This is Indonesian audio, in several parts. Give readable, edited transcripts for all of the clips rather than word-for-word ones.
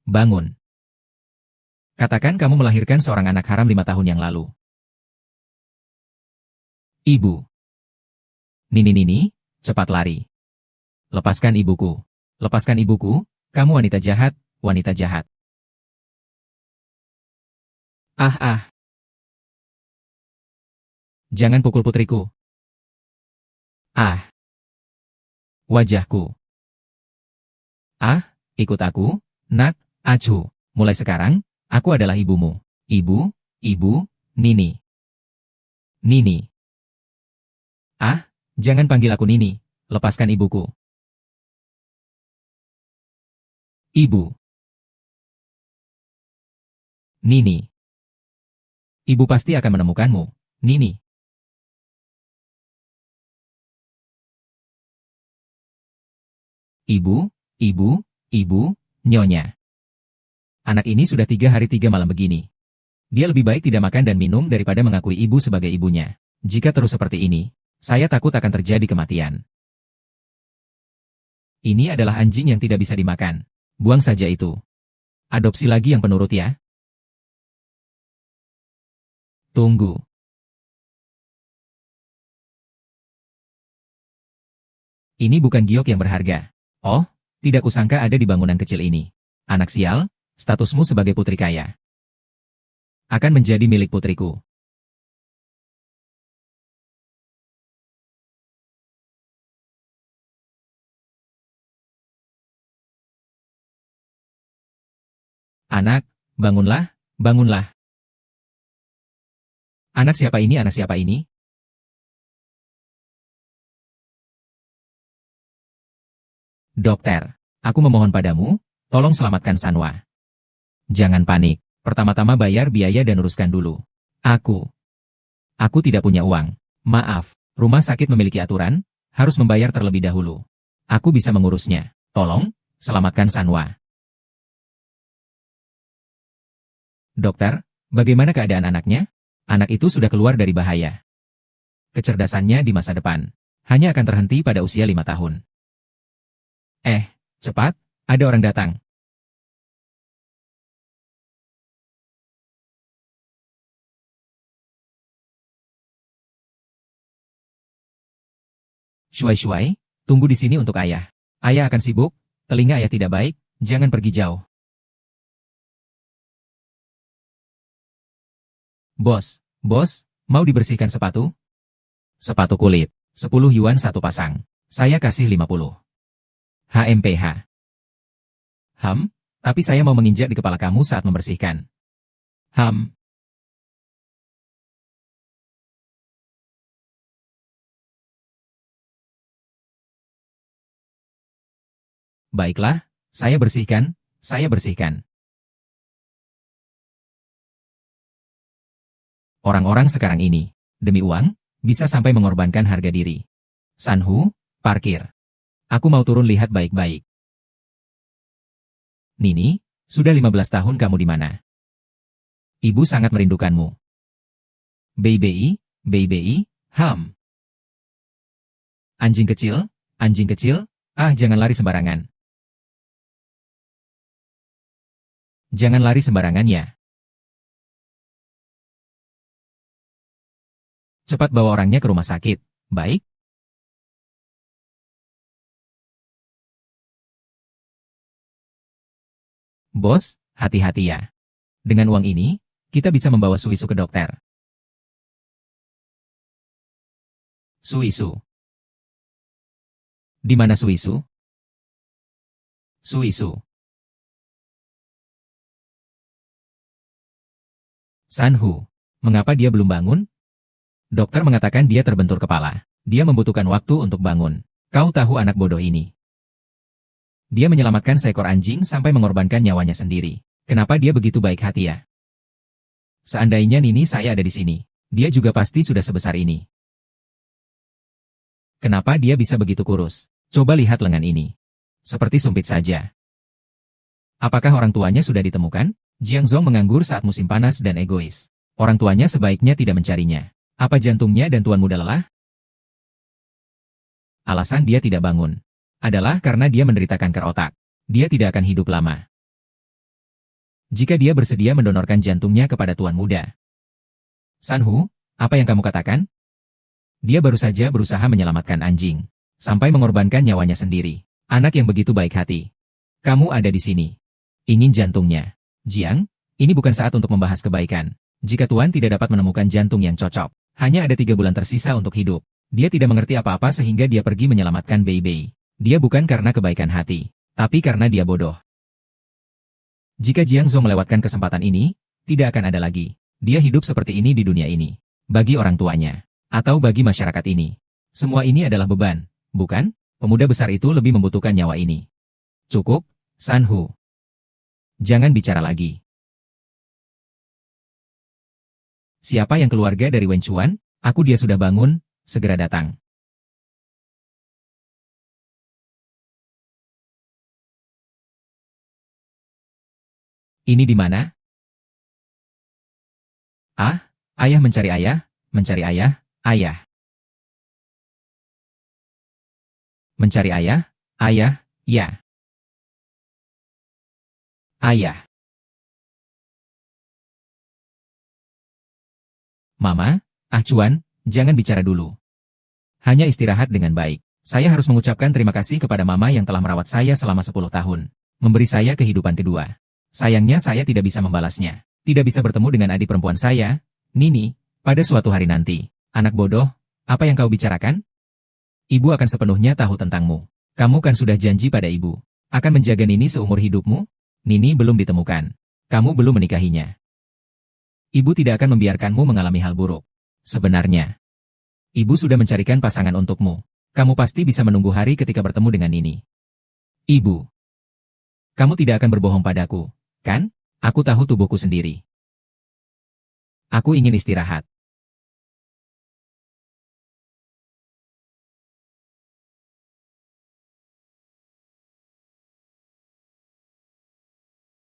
bangun. Katakan kamu melahirkan seorang anak haram 5 tahun yang lalu. Ibu. Nini, cepat lari. Lepaskan ibuku. Lepaskan ibuku, kamu wanita jahat, wanita jahat. Ah. Jangan pukul putriku. Ah. Wajahku. Ah, ikut aku, nak, acuh. Mulai sekarang, aku adalah ibumu. Ibu, Nini. Nini. Ah, jangan panggil aku Nini. Lepaskan ibuku. Ibu. Nini. Ibu pasti akan menemukanmu, Nini. Ibu, Nyonya. Anak ini sudah 3 hari 3 malam begini. Dia lebih baik tidak makan dan minum daripada mengakui ibu sebagai ibunya. Jika terus seperti ini, saya takut akan terjadi kematian. Ini adalah anjing yang tidak bisa dimakan. Buang saja itu. Adopsi lagi yang penurut ya. Tunggu. Ini bukan giok yang berharga. Oh, tidak kusangka ada di bangunan kecil ini. Anak sial, statusmu sebagai putri kaya akan menjadi milik putriku. Anak, bangunlah, bangunlah. Anak siapa ini, anak siapa ini? Dokter, aku memohon padamu, tolong selamatkan Sanwa. Jangan panik, pertama-tama bayar biaya dan uruskan dulu. Aku tidak punya uang. Maaf, rumah sakit memiliki aturan, harus membayar terlebih dahulu. Aku bisa mengurusnya. Tolong, selamatkan Sanwa. Dokter, bagaimana keadaan anaknya? Anak itu sudah keluar dari bahaya. Kecerdasannya di masa depan hanya akan terhenti pada usia 5 tahun. Cepat, ada orang datang. Shuai, tunggu di sini untuk ayah. Ayah akan sibuk, telinga ayah tidak baik, jangan pergi jauh. Bos, mau dibersihkan sepatu? Sepatu kulit, 10 yuan satu pasang. Saya kasih 50. HMPH. Tapi saya mau menginjak di kepala kamu saat membersihkan. Baiklah, saya bersihkan. Orang-orang sekarang ini, demi uang, bisa sampai mengorbankan harga diri. Sanhu, parkir. Aku mau turun lihat baik-baik. Nini, sudah 15 tahun kamu di mana? Ibu sangat merindukanmu. Baby, Anjing kecil, jangan lari sembarangan. Jangan lari sembarangan ya. Cepat bawa orangnya ke rumah sakit, baik? Bos, hati-hati ya. Dengan uang ini, kita bisa membawa Suisu ke dokter. Suisu. Di mana Suisu? Sanhu, mengapa dia belum bangun? Dokter mengatakan dia terbentur kepala. Dia membutuhkan waktu untuk bangun. Kau tahu anak bodoh ini. Dia menyelamatkan seekor anjing sampai mengorbankan nyawanya sendiri. Kenapa dia begitu baik hati ya? Seandainya Nini saya ada di sini, dia juga pasti sudah sebesar ini. Kenapa dia bisa begitu kurus? Coba lihat lengan ini. Seperti sumpit saja. Apakah orang tuanya sudah ditemukan? Jiang Zong menganggur saat musim panas dan egois. Orang tuanya sebaiknya tidak mencarinya. Apa jantungnya dan tuan muda lelah? Alasan dia tidak bangun adalah karena dia menderita kanker otak. Dia tidak akan hidup lama. jika dia bersedia mendonorkan jantungnya kepada tuan muda. Sanhu, apa yang kamu katakan? Dia baru saja berusaha menyelamatkan anjing, sampai mengorbankan nyawanya sendiri. Anak yang begitu baik hati. Kamu ada di sini. Ingin jantungnya. Jiang, ini bukan saat untuk membahas kebaikan. Jika tuan tidak dapat menemukan jantung yang cocok, hanya ada 3 bulan tersisa untuk hidup. Dia tidak mengerti apa-apa sehingga dia pergi menyelamatkan Bei Bei. Dia bukan karena kebaikan hati, tapi karena dia bodoh. Jika Jiang Zhou melewatkan kesempatan ini, tidak akan ada lagi. Dia hidup seperti ini di dunia ini. Bagi orang tuanya, atau bagi masyarakat ini. Semua ini adalah beban, bukan? Pemuda besar itu lebih membutuhkan nyawa ini. Cukup, Sanhu. Jangan bicara lagi. Siapa yang keluarga dari Wen Chuan? Aku dia sudah bangun, segera datang. Ini di mana? Ah, ayah mencari ayah, mencari ayah, ayah. Mencari ayah, ayah, ya. Ayah. Mama, Chuan, jangan bicara dulu. Hanya istirahat dengan baik. Saya harus mengucapkan terima kasih kepada Mama yang telah merawat saya selama 10 tahun. Memberi saya kehidupan kedua. Sayangnya saya tidak bisa membalasnya. Tidak bisa bertemu dengan adik perempuan saya, Nini, pada suatu hari nanti. Anak bodoh, apa yang kau bicarakan? Ibu akan sepenuhnya tahu tentangmu. Kamu kan sudah janji pada ibu. Akan menjaga Nini seumur hidupmu? Nini belum ditemukan. Kamu belum menikahinya. Ibu tidak akan membiarkanmu mengalami hal buruk. Sebenarnya, ibu sudah mencarikan pasangan untukmu. Kamu pasti bisa menunggu hari ketika bertemu dengan Nini. Ibu, kamu tidak akan berbohong padaku, kan? Aku tahu tubuhku sendiri. Aku ingin istirahat.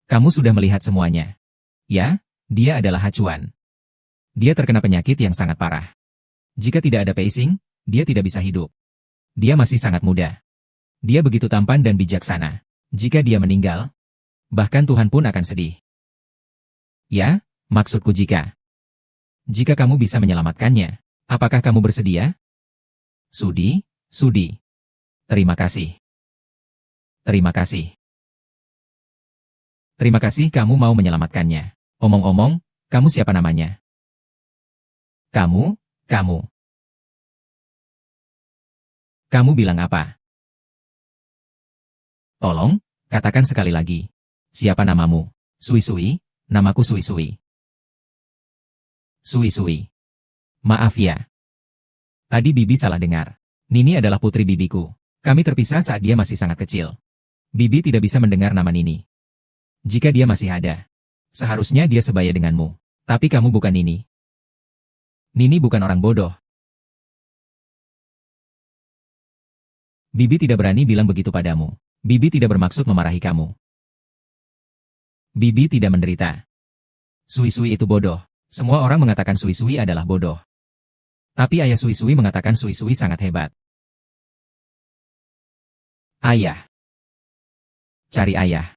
Kamu sudah melihat semuanya. Ya, dia adalah Chuan. Dia terkena penyakit yang sangat parah. Jika tidak ada pacing, dia tidak bisa hidup. Dia masih sangat muda. Dia begitu tampan dan bijaksana. Jika dia meninggal, bahkan Tuhan pun akan sedih. Ya, maksudku jika kamu bisa menyelamatkannya, apakah kamu bersedia? Sudi, sudi. Terima kasih. Terima kasih. Terima kasih kamu mau menyelamatkannya. Omong-omong, kamu siapa namanya? Kamu. Kamu bilang apa? Tolong, katakan sekali lagi. Siapa namamu? Sui Sui, namaku Sui Sui. Sui Sui. Maaf ya. Tadi Bibi salah dengar. Nini adalah putri bibiku. Kami terpisah saat dia masih sangat kecil. Bibi tidak bisa mendengar nama Nini. Jika dia masih ada, seharusnya dia sebaya denganmu. Tapi kamu bukan Nini. Nini bukan orang bodoh. Bibi tidak berani bilang begitu padamu. Bibi tidak bermaksud memarahi kamu. Bibi tidak menderita. Sui Sui itu bodoh. Semua orang mengatakan Sui Sui adalah bodoh. Tapi ayah Sui Sui mengatakan Sui Sui sangat hebat. Ayah. Cari ayah.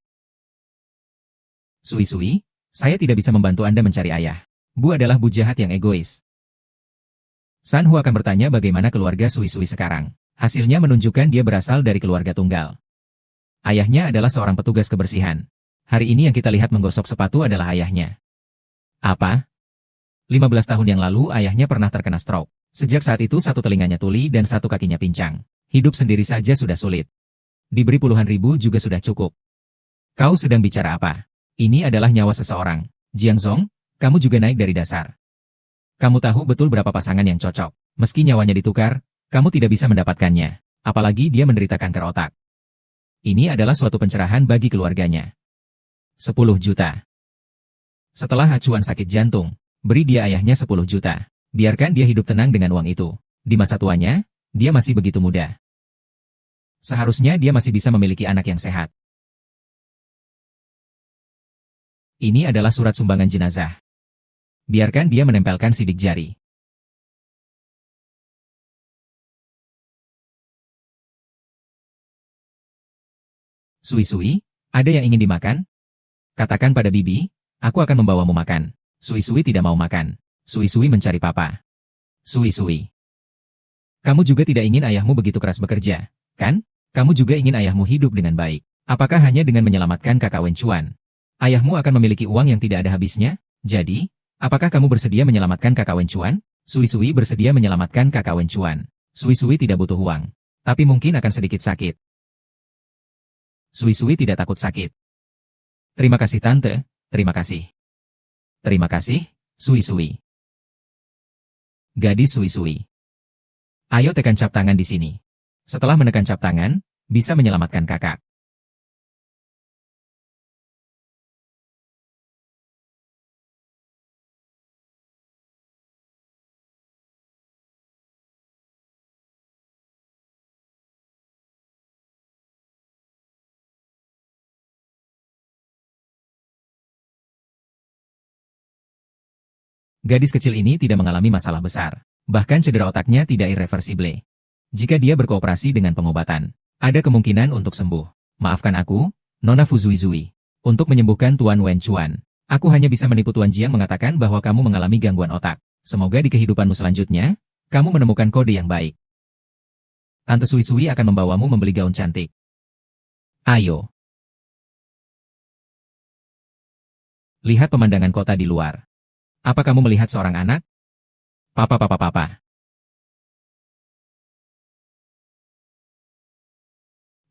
Sui Sui, saya tidak bisa membantu Anda mencari ayah. Bu adalah bu jahat yang egois. Sanhu akan bertanya bagaimana keluarga Sui Sui sekarang. Hasilnya menunjukkan dia berasal dari keluarga tunggal. Ayahnya adalah seorang petugas kebersihan. Hari ini yang kita lihat menggosok sepatu adalah ayahnya. Apa? 15 tahun yang lalu ayahnya pernah terkena stroke. Sejak saat itu satu telinganya tuli dan satu kakinya pincang. Hidup sendiri saja sudah sulit. Diberi puluhan ribu juga sudah cukup. Kau sedang bicara apa? Ini adalah nyawa seseorang. Jiang Zhong, kamu juga naik dari dasar. Kamu tahu betul berapa pasangan yang cocok. Meski nyawanya ditukar, kamu tidak bisa mendapatkannya. Apalagi dia menderita kanker otak. Ini adalah suatu pencerahan bagi keluarganya. 10 juta. Setelah Chuan sakit jantung, beri dia ayahnya 10 juta. Biarkan dia hidup tenang dengan uang itu. Di masa tuanya, dia masih begitu muda. Seharusnya dia masih bisa memiliki anak yang sehat. Ini adalah surat sumbangan jenazah. Biarkan dia menempelkan sidik jari. Sui Sui, ada yang ingin dimakan? Katakan pada Bibi, aku akan membawamu makan. Sui-Sui tidak mau makan. Sui-Sui mencari papa. Sui-Sui. Kamu juga tidak ingin ayahmu begitu keras bekerja, kan? Kamu juga ingin ayahmu hidup dengan baik. Apakah hanya dengan menyelamatkan kakak Wen Chuan? Ayahmu akan memiliki uang yang tidak ada habisnya? Jadi, apakah kamu bersedia menyelamatkan kakak Wen Chuan? Sui-Sui bersedia menyelamatkan kakak Wen Chuan. Sui-Sui tidak butuh uang. Tapi mungkin akan sedikit sakit. Sui-Sui tidak takut sakit. Terima kasih tante, terima kasih. Terima kasih, Sui-Sui. Gadis Sui-Sui. Ayo tekan cap tangan di sini. Setelah menekan cap tangan, bisa menyelamatkan kakak. Gadis kecil ini tidak mengalami masalah besar. Bahkan cedera otaknya tidak irreversible. Jika dia berkooperasi dengan pengobatan, ada kemungkinan untuk sembuh. Maafkan aku, Nona Fuzui-Zui. Untuk menyembuhkan Tuan Wen Chuan, aku hanya bisa menipu Tuan Jiang mengatakan bahwa kamu mengalami gangguan otak. Semoga di kehidupanmu selanjutnya, kamu menemukan kode yang baik. Tante Sui-Sui akan membawamu membeli gaun cantik. Ayo. Lihat pemandangan kota di luar. Apa kamu melihat seorang anak? Papa.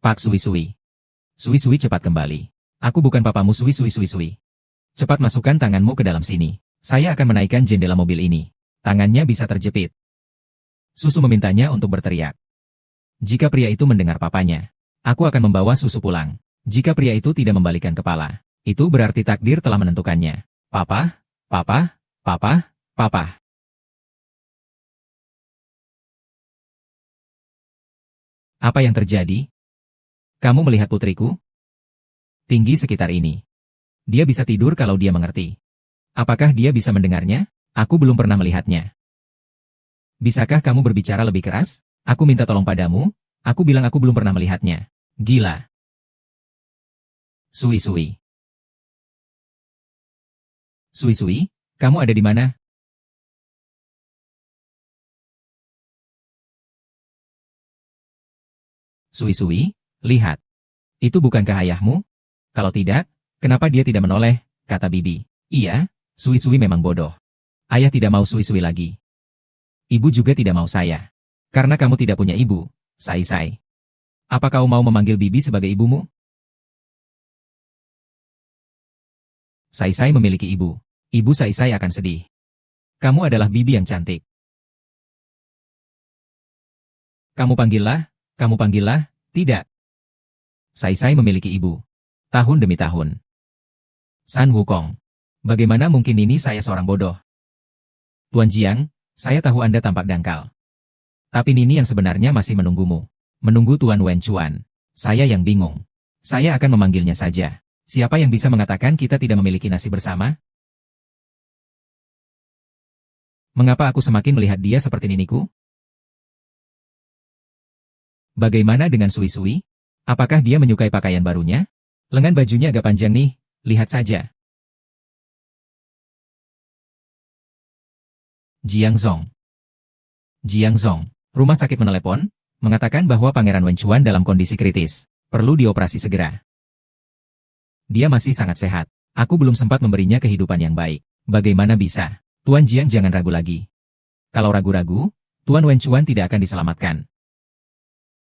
Pak Sui-Sui. Sui-Sui cepat kembali. Aku bukan papamu Sui-Sui. Cepat masukkan tanganmu ke dalam sini. Saya akan menaikkan jendela mobil ini. Tangannya bisa terjepit. Susu memintanya untuk berteriak. Jika pria itu mendengar papanya, aku akan membawa Susu pulang. Jika pria itu tidak membalikan kepala, itu berarti takdir telah menentukannya. Papa. Apa yang terjadi? Kamu melihat putriku? Tinggi sekitar ini. Dia bisa tidur kalau dia mengerti. Apakah dia bisa mendengarnya? Aku belum pernah melihatnya. Bisakah kamu berbicara lebih keras? Aku minta tolong padamu. Aku bilang aku belum pernah melihatnya. Gila. Sui-Sui. Sui-Sui, kamu ada di mana? Sui-Sui, lihat. Itu bukankah ayahmu? Kalau tidak, kenapa dia tidak menoleh, kata Bibi. Iya, Sui-Sui memang bodoh. Ayah tidak mau Sui-Sui lagi. Ibu juga tidak mau saya. Karena kamu tidak punya ibu, Sai-Sai. Apa kau mau memanggil Bibi sebagai ibumu? Sai-Sai memiliki ibu. Ibu Sai-Sai akan sedih. Kamu adalah Bibi yang cantik. Kamu panggillah, tidak. Sai-Sai memiliki ibu. Tahun demi tahun. San Wukong. Bagaimana mungkin ini saya seorang bodoh? Tuan Jiang, saya tahu Anda tampak dangkal. Tapi Nini yang sebenarnya masih menunggumu. Menunggu Tuan Wen Chuan. Saya yang bingung. Saya akan memanggilnya saja. Siapa yang bisa mengatakan kita tidak memiliki nasib bersama? Mengapa aku semakin melihat dia seperti niniku? Bagaimana dengan Sui-Sui? Apakah dia menyukai pakaian barunya? Lengan bajunya agak panjang nih, lihat saja. Jiang Zong, rumah sakit menelepon, mengatakan bahwa Pangeran Wen Chuan dalam kondisi kritis, perlu dioperasi segera. Dia masih sangat sehat. Aku belum sempat memberinya kehidupan yang baik. Bagaimana bisa? Tuan Jiang jangan ragu lagi. Kalau ragu-ragu, Tuan Wen Chuan tidak akan diselamatkan.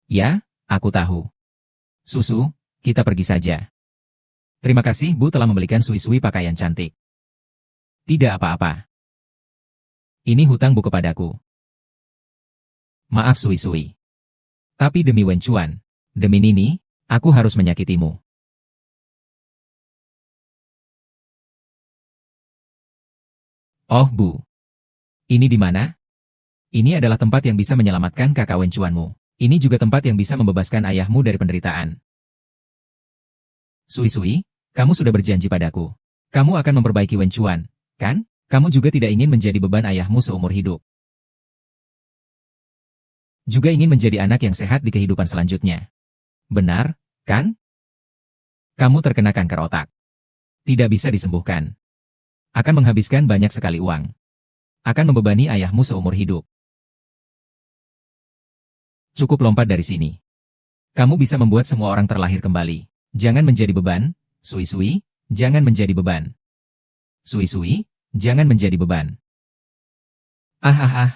Ya, aku tahu. Susu, kita pergi saja. Terima kasih Bu telah membelikan Sui-Sui pakaian cantik. Tidak apa-apa. Ini hutang Bu kepadaku. Maaf Sui-Sui. Tapi demi Wen Chuan, demi Nini, aku harus menyakitimu. Oh Bu. Ini di mana? Ini adalah tempat yang bisa menyelamatkan kakak Wen Chuanmu. Ini juga tempat yang bisa membebaskan ayahmu dari penderitaan. Sui-Sui, kamu sudah berjanji padaku. Kamu akan memperbaiki Wen Chuan, kan? Kamu juga tidak ingin menjadi beban ayahmu seumur hidup. Juga ingin menjadi anak yang sehat di kehidupan selanjutnya. Benar, kan? Kamu terkena kanker otak. Tidak bisa disembuhkan. Akan menghabiskan banyak sekali uang. Akan membebani ayahmu seumur hidup. Cukup lompat dari sini. Kamu bisa membuat semua orang terlahir kembali. Jangan menjadi beban, Sui-Sui, jangan menjadi beban. Sui-Sui, jangan menjadi beban. Ah.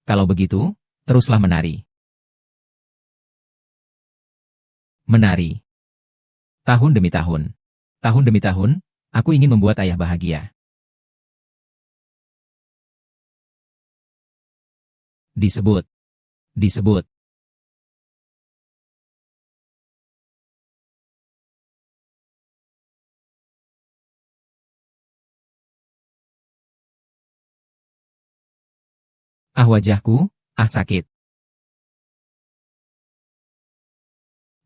Kalau begitu, teruslah menari. Menari. Tahun demi tahun. Tahun demi tahun, aku ingin membuat ayah bahagia. Disebut. Ah wajahku, ah sakit.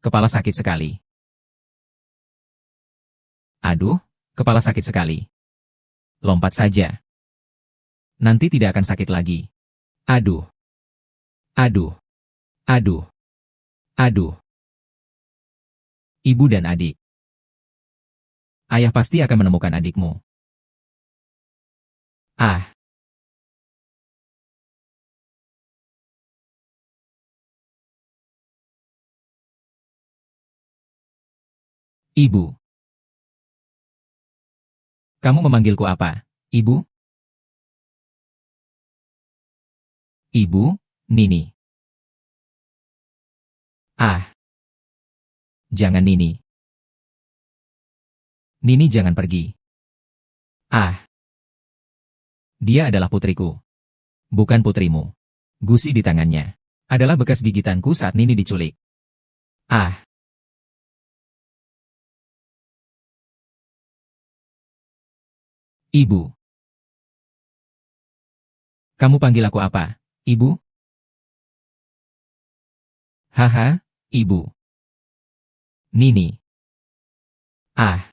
Kepala sakit sekali. Aduh, kepala sakit sekali. Lompat saja. Nanti tidak akan sakit lagi. Aduh. Ibu dan adik. Ayah pasti akan menemukan adikmu. Ah. Ibu. Kamu memanggilku apa, Ibu? Ibu, Nini. Ah. Jangan Nini. Nini jangan pergi. Ah. Dia adalah putriku. Bukan putrimu. Gusi di tangannya adalah bekas gigitanku saat Nini diculik. Ah. Ibu. Kamu panggil aku apa, Ibu? Haha, Ibu. Nini. Ah.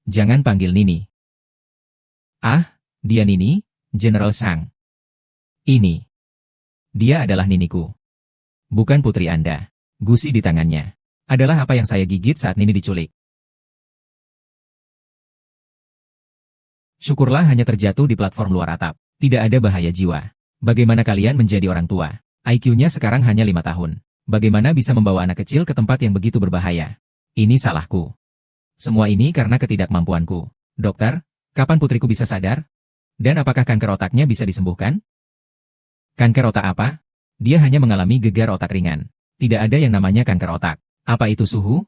Jangan panggil Nini. Ah, dia Nini, General Sang. Ini. Dia adalah Niniku. Bukan putri Anda. Gusi di tangannya adalah apa yang saya gigit saat Nini diculik. Syukurlah hanya terjatuh di platform luar atap. Tidak ada bahaya jiwa. Bagaimana kalian menjadi orang tua? IQ-nya sekarang hanya 5 tahun. Bagaimana bisa membawa anak kecil ke tempat yang begitu berbahaya? Ini salahku. Semua ini karena ketidakmampuanku. Dokter, kapan putriku bisa sadar? Dan apakah kanker otaknya bisa disembuhkan? Kanker otak apa? Dia hanya mengalami gegar otak ringan. Tidak ada yang namanya kanker otak. Apa itu suhu?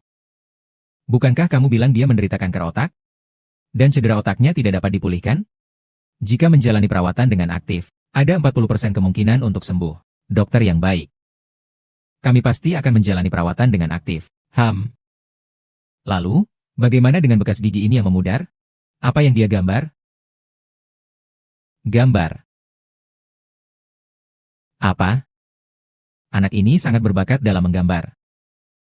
Bukankah kamu bilang dia menderita kanker otak? Dan cedera otaknya tidak dapat dipulihkan? Jika menjalani perawatan dengan aktif, ada 40% kemungkinan untuk sembuh. Dokter yang baik. Kami pasti akan menjalani perawatan dengan aktif. Lalu, bagaimana dengan bekas gigi ini yang memudar? Apa yang dia gambar? Gambar. Apa? Anak ini sangat berbakat dalam menggambar.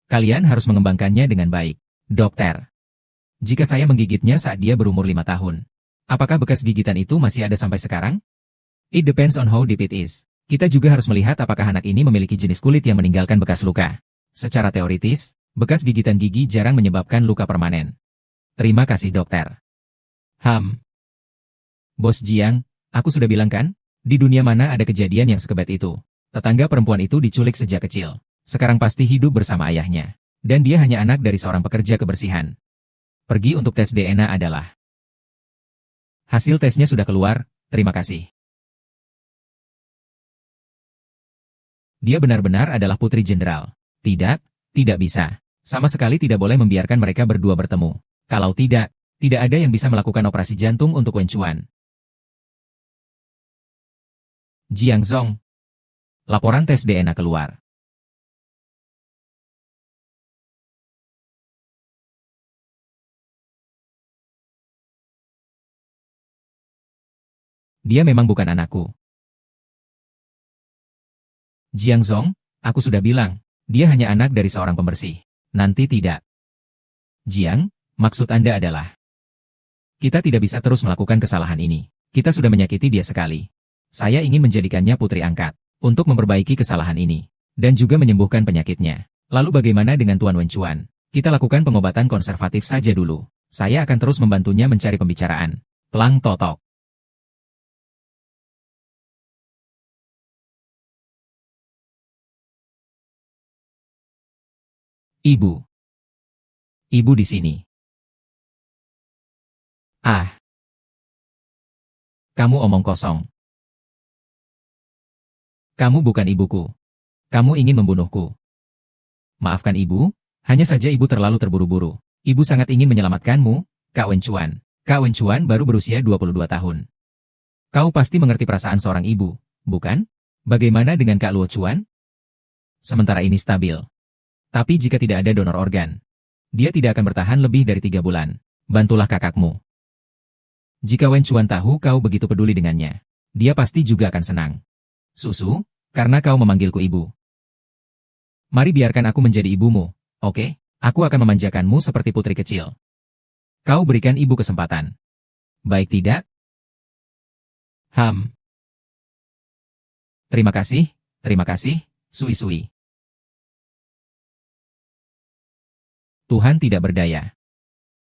Kalian harus mengembangkannya dengan baik. Dokter. Jika saya menggigitnya saat dia berumur 5 tahun, apakah bekas gigitan itu masih ada sampai sekarang? It depends on how deep it is. Kita juga harus melihat apakah anak ini memiliki jenis kulit yang meninggalkan bekas luka. Secara teoritis, bekas gigitan gigi jarang menyebabkan luka permanen. Terima kasih dokter. Bos Jiang, aku sudah bilang kan? Di dunia mana ada kejadian yang sekebet itu? Tetangga perempuan itu diculik sejak kecil. Sekarang pasti hidup bersama ayahnya. Dan dia hanya anak dari seorang pekerja kebersihan. Pergi untuk tes DNA adalah. Hasil tesnya sudah keluar, terima kasih. Dia benar-benar adalah putri jenderal. Tidak bisa. Sama sekali tidak boleh membiarkan mereka berdua bertemu. Kalau tidak ada yang bisa melakukan operasi jantung untuk Wen Chuan. Jiang Zong. Laporan tes DNA keluar. Dia memang bukan anakku. Jiang Zong, aku sudah bilang, dia hanya anak dari seorang pembersih. Nanti tidak. Jiang, maksud Anda adalah, kita tidak bisa terus melakukan kesalahan ini. Kita sudah menyakiti dia sekali. Saya ingin menjadikannya putri angkat, untuk memperbaiki kesalahan ini, dan juga menyembuhkan penyakitnya. Lalu bagaimana dengan Tuan Wen Chuan? Kita lakukan pengobatan konservatif saja dulu. Saya akan terus membantunya mencari pembicaraan. Pelang totok. Ibu. Ibu di sini. Ah. Kamu omong kosong. Kamu bukan ibuku. Kamu ingin membunuhku. Maafkan ibu, hanya saja ibu terlalu terburu-buru. Ibu sangat ingin menyelamatkanmu, Kak Wen Chuan. Kak Wen Chuan baru berusia 22 tahun. Kau pasti mengerti perasaan seorang ibu, bukan? Bagaimana dengan Kak Luo Chuan? Sementara ini stabil. Tapi jika tidak ada donor organ, dia tidak akan bertahan lebih dari 3 bulan. Bantulah kakakmu. Jika Wen Chuan tahu kau begitu peduli dengannya, dia pasti juga akan senang. Susu, karena kau memanggilku ibu. Mari biarkan aku menjadi ibumu, oke? Aku akan memanjakanmu seperti putri kecil. Kau berikan ibu kesempatan. Baik tidak? Terima kasih, Sui-Sui. Tuhan tidak berdaya.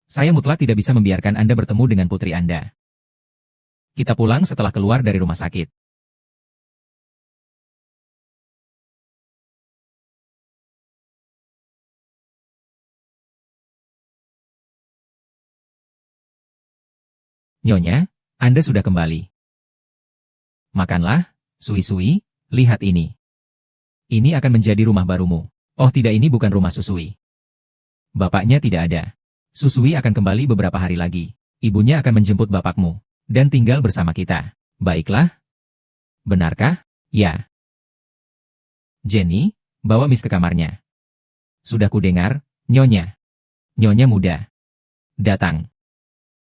Saya mutlak tidak bisa membiarkan Anda bertemu dengan putri Anda. Kita pulang setelah keluar dari rumah sakit. Nyonya, Anda sudah kembali. Makanlah, Sui-Sui, lihat ini. Ini akan menjadi rumah barumu. Oh tidak, ini bukan rumah Susui. Bapaknya tidak ada. Susui akan kembali beberapa hari lagi. Ibunya akan menjemput bapakmu, dan tinggal bersama kita. Baiklah? Benarkah? Ya. Jenny, bawa Miss ke kamarnya. Sudah kudengar, Nyonya. Nyonya muda. Datang.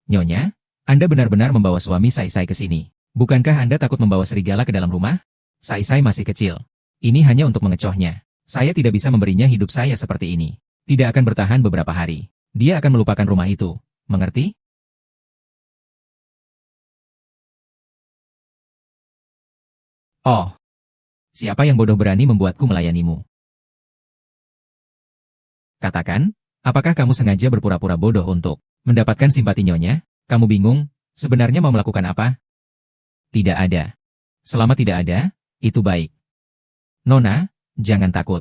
Nyonya, Anda benar-benar membawa suami Sai-Sai ke sini. Bukankah Anda takut membawa serigala ke dalam rumah? Sai-Sai masih kecil. Ini hanya untuk mengecohnya. Saya tidak bisa memberinya hidup saya seperti ini. Tidak akan bertahan beberapa hari. Dia akan melupakan rumah itu. Mengerti? Oh. Siapa yang bodoh berani membuatku melayanimu? Katakan, apakah kamu sengaja berpura-pura bodoh untuk mendapatkan simpati Nyonya? Kamu bingung, sebenarnya mau melakukan apa? Tidak ada. Selama tidak ada, itu baik. Nona, jangan takut.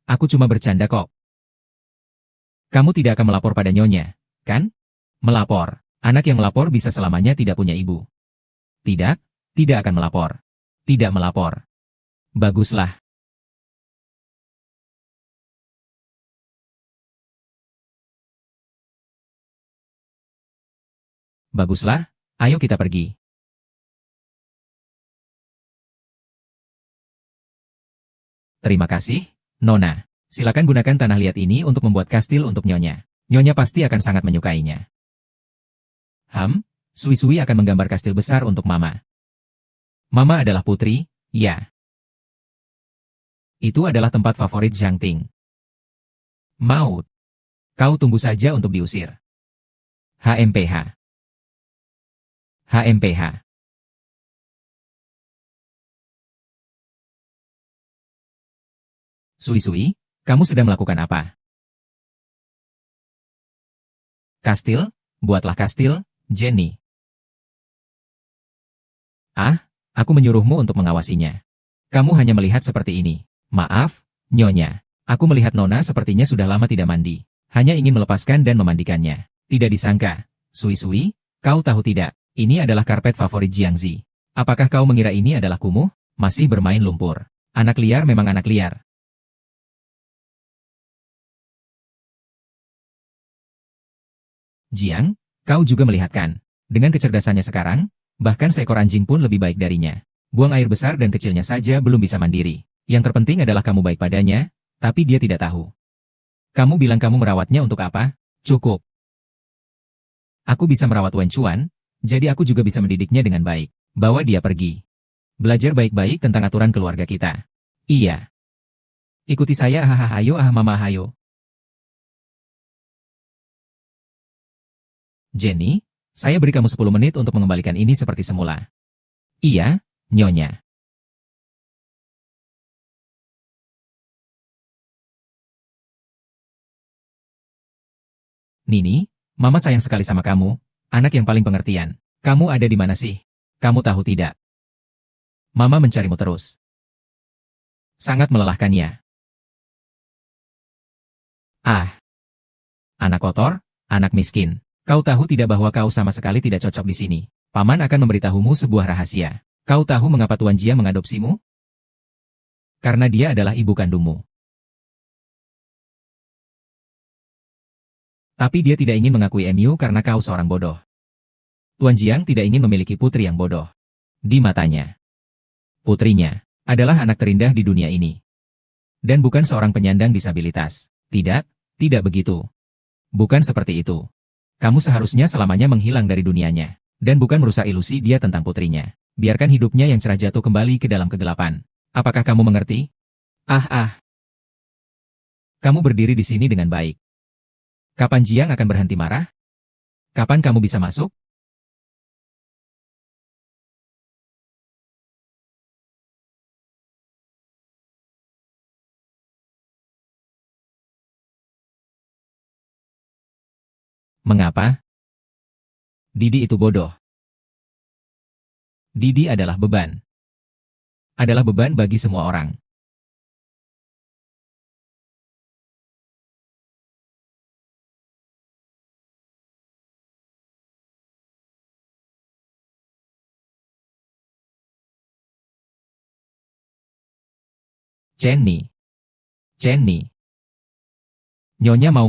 Aku cuma bercanda kok. Kamu tidak akan melapor pada Nyonya, kan? Melapor. Anak yang melapor bisa selamanya tidak punya ibu. Tidak, tidak akan melapor. Tidak melapor. Baguslah. Baguslah, ayo kita pergi. Terima kasih, Nona. Silakan gunakan tanah liat ini untuk membuat kastil untuk Nyonya. Nyonya pasti akan sangat menyukainya. Sui-Sui akan menggambar kastil besar untuk Mama. Mama adalah putri, ya. Itu adalah tempat favorit Zhang Ting. Maut. Kau tunggu saja untuk diusir. HMPH. HMPH. Sui-Sui, kamu sedang melakukan apa? Kastil? Buatlah kastil, Jenny. Ah, aku menyuruhmu untuk mengawasinya. Kamu hanya melihat seperti ini. Maaf, Nyonya. Aku melihat Nona sepertinya sudah lama tidak mandi. Hanya ingin melepaskan dan memandikannya. Tidak disangka. Sui-Sui, kau tahu tidak? Ini adalah karpet favorit Jiangzi. Apakah kau mengira ini adalah kumuh? Masih bermain lumpur. Anak liar memang anak liar. Jiang, kau juga melihat kan? Dengan kecerdasannya sekarang, bahkan seekor anjing pun lebih baik darinya. Buang air besar dan kecilnya saja belum bisa mandiri. Yang terpenting adalah kamu baik padanya, tapi dia tidak tahu. Kamu bilang kamu merawatnya untuk apa? Cukup. Aku bisa merawat Wen Chuan, jadi aku juga bisa mendidiknya dengan baik. Bawa dia pergi. Belajar baik-baik tentang aturan keluarga kita. Iya. Ikuti saya, hahaha, ayo mama, hayo. Jenny, saya beri kamu 10 menit untuk mengembalikan ini seperti semula. Iya, Nyonya. Nini, Mama sayang sekali sama kamu, anak yang paling pengertian. Kamu ada di mana sih? Kamu tahu tidak? Mama mencarimu terus. Sangat melelahkannya. Ah, anak kotor, anak miskin. Kau tahu tidak bahwa kau sama sekali tidak cocok di sini? Paman akan memberitahumu sebuah rahasia. Kau tahu mengapa Tuan Jia mengadopsimu? Karena dia adalah ibu kandungmu. Tapi dia tidak ingin mengakui MU karena kau seorang bodoh. Tuan Jiang tidak ingin memiliki putri yang bodoh. Di matanya, putrinya adalah anak terindah di dunia ini. Dan bukan seorang penyandang disabilitas. Tidak, tidak begitu. Bukan seperti itu. Kamu seharusnya selamanya menghilang dari dunianya. Dan bukan merusak ilusi dia tentang putrinya. Biarkan hidupnya yang cerah jatuh kembali ke dalam kegelapan. Apakah kamu mengerti? Kamu berdiri di sini dengan baik. Kapan Jiang akan berhenti marah? Kapan kamu bisa masuk? Mengapa? Didi itu bodoh. Didi adalah beban. Adalah beban bagi semua orang. Jenny. Jenny. Nyonya mau.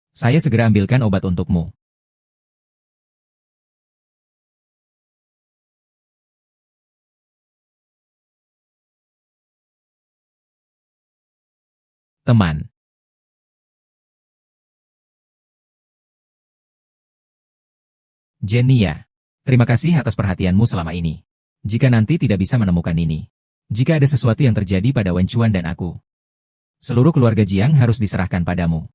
Saya segera ambilkan obat untukmu. Teman. Jenny ya. Terima kasih atas perhatianmu selama ini. Jika nanti tidak bisa menemukan ini. Jika ada sesuatu yang terjadi pada Wen Chuan dan aku. Seluruh keluarga Jiang harus diserahkan padamu.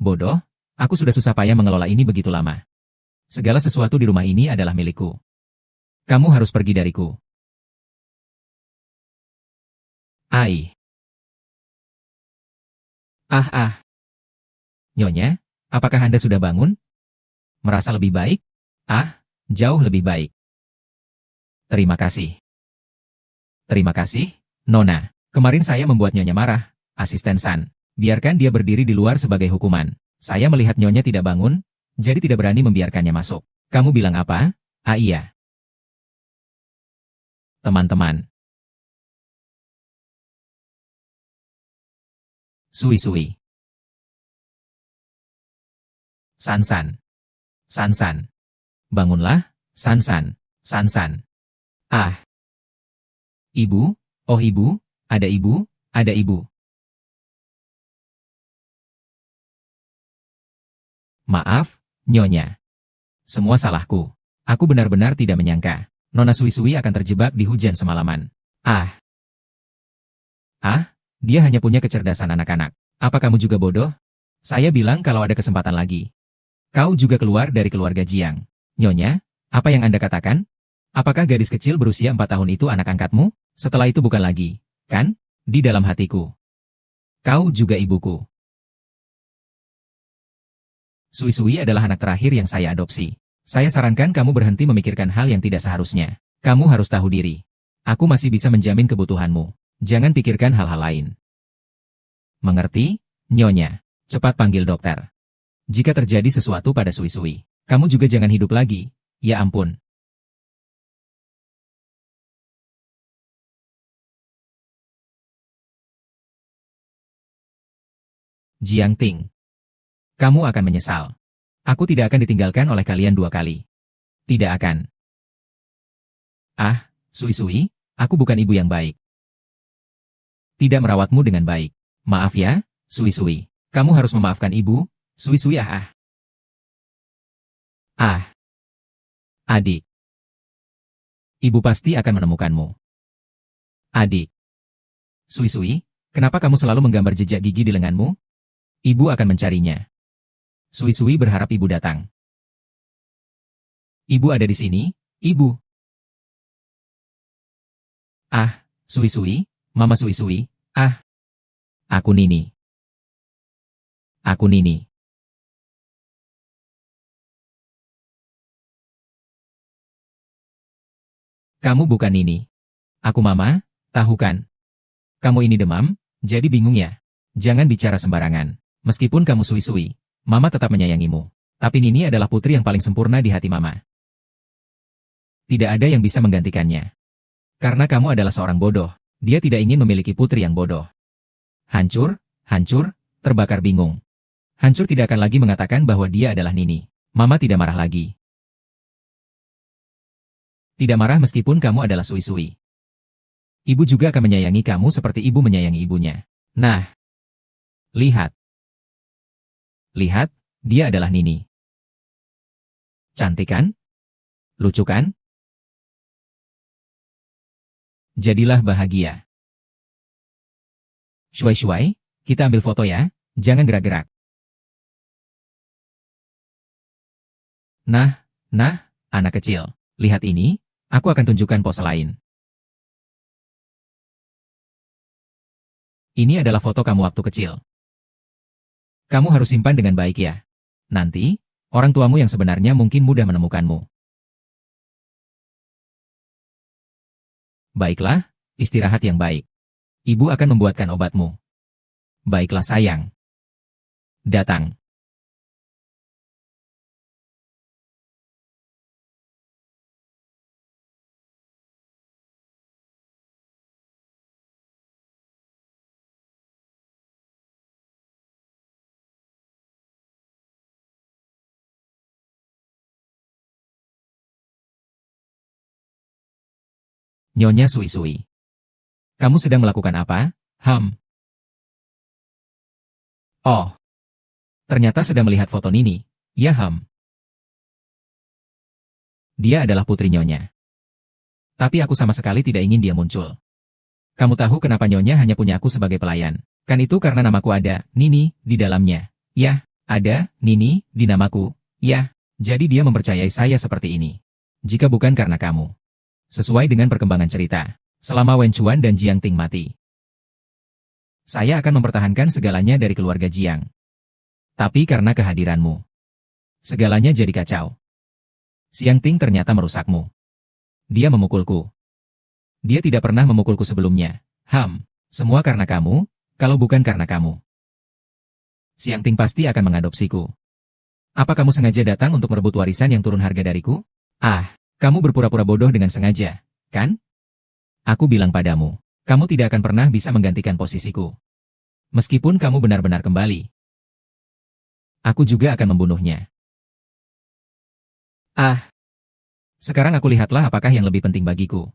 Bodoh, aku sudah susah payah mengelola ini begitu lama. Segala sesuatu di rumah ini adalah milikku. Kamu harus pergi dariku. Ai. Nyonya, apakah Anda sudah bangun? Merasa lebih baik? Jauh lebih baik. Terima kasih. Terima kasih, Nona. Kemarin saya membuat Nyonya marah, Asisten San. Biarkan dia berdiri di luar sebagai hukuman. Saya melihat Nyonya tidak bangun, jadi tidak berani membiarkannya masuk. Kamu bilang apa? Iya. Teman-teman. Sui-sui. San-san. San-san. Bangunlah, San-san. San-san. Ibu? Oh ibu? Ada ibu? Ada ibu. Maaf, Nyonya. Semua salahku. Aku benar-benar tidak menyangka. Nona Sui-sui akan terjebak di hujan semalaman. Dia hanya punya kecerdasan anak-anak. Apa kamu juga bodoh? Saya bilang kalau ada kesempatan lagi. Kau juga keluar dari keluarga Jiang. Nyonya, apa yang Anda katakan? Apakah gadis kecil berusia 4 tahun itu anak angkatmu? Setelah itu bukan lagi, kan? Di dalam hatiku. Kau juga ibuku. Sui-sui adalah anak terakhir yang saya adopsi. Saya sarankan kamu berhenti memikirkan hal yang tidak seharusnya. Kamu harus tahu diri. Aku masih bisa menjamin kebutuhanmu. Jangan pikirkan hal-hal lain. Mengerti, Nyonya? Cepat panggil dokter. Jika terjadi sesuatu pada Sui-sui, kamu juga jangan hidup lagi. Ya ampun. Jiang Ting. Kamu akan menyesal. Aku tidak akan ditinggalkan oleh kalian 2 kali. Tidak akan. Ah, Sui-Sui, aku bukan ibu yang baik. Tidak merawatmu dengan baik. Maaf ya, Sui-Sui. Kamu harus memaafkan ibu, Sui-Sui ah. Ah, adik. Ibu pasti akan menemukanmu. Adik. Sui-Sui, kenapa kamu selalu menggambar jejak gigi di lenganmu? Ibu akan mencarinya. Sui-Sui berharap ibu datang. Ibu ada di sini, ibu. Ah, Sui-Sui, Mama Sui-Sui, ah. Aku Nini. Aku Nini. Kamu bukan Nini. Aku Mama, tahu kan? Kamu ini demam, jadi bingung ya? Jangan bicara sembarangan. Meskipun kamu Sui-Sui, Mama tetap menyayangimu. Tapi Nini adalah putri yang paling sempurna di hati Mama. Tidak ada yang bisa menggantikannya. Karena kamu adalah seorang bodoh, dia tidak ingin memiliki putri yang bodoh. Hancur, hancur, terbakar bingung. Hancur tidak akan lagi mengatakan bahwa dia adalah Nini. Mama tidak marah lagi. Tidak marah meskipun kamu adalah Sui-Sui. Ibu juga akan menyayangi kamu seperti ibu menyayangi ibunya. Nah. Lihat. Lihat, dia adalah Nini. Cantik kan? Lucu kan? Jadilah bahagia. Shuai-shuai, kita ambil foto ya, jangan gerak-gerak. Nah, anak kecil, lihat ini, aku akan tunjukkan pose lain. Ini adalah foto kamu waktu kecil. Kamu harus simpan dengan baik ya. Nanti, orang tuamu yang sebenarnya mungkin mudah menemukanmu. Baiklah, istirahat yang baik. Ibu akan membuatkan obatmu. Baiklah sayang. Datang. Nyonya Sui-Sui. Kamu sedang melakukan apa? Oh. Ternyata sedang melihat foto Nini. Ya Dia adalah putri Nyonya. Tapi aku sama sekali tidak ingin dia muncul. Kamu tahu kenapa Nyonya hanya punya aku sebagai pelayan? Kan itu karena namaku ada, Nini, di dalamnya. Yah, ada, Nini, di namaku. Yah, jadi dia mempercayai saya seperti ini. Jika bukan karena kamu. Sesuai dengan perkembangan cerita, selama Wen Chuan dan Jiang Ting mati, saya akan mempertahankan segalanya dari keluarga Jiang. Tapi karena kehadiranmu, segalanya jadi kacau. Jiang Ting ternyata merusakmu. Dia memukulku. Dia tidak pernah memukulku sebelumnya. Semua karena kamu, kalau bukan karena kamu. Jiang Ting pasti akan mengadopsiku. Apa kamu sengaja datang untuk merebut warisan yang turun harga dariku? Ah, kamu berpura-pura bodoh dengan sengaja, kan? Aku bilang padamu, kamu tidak akan pernah bisa menggantikan posisiku. Meskipun kamu benar-benar kembali, aku juga akan membunuhnya. Ah, sekarang aku lihatlah apakah yang lebih penting bagiku.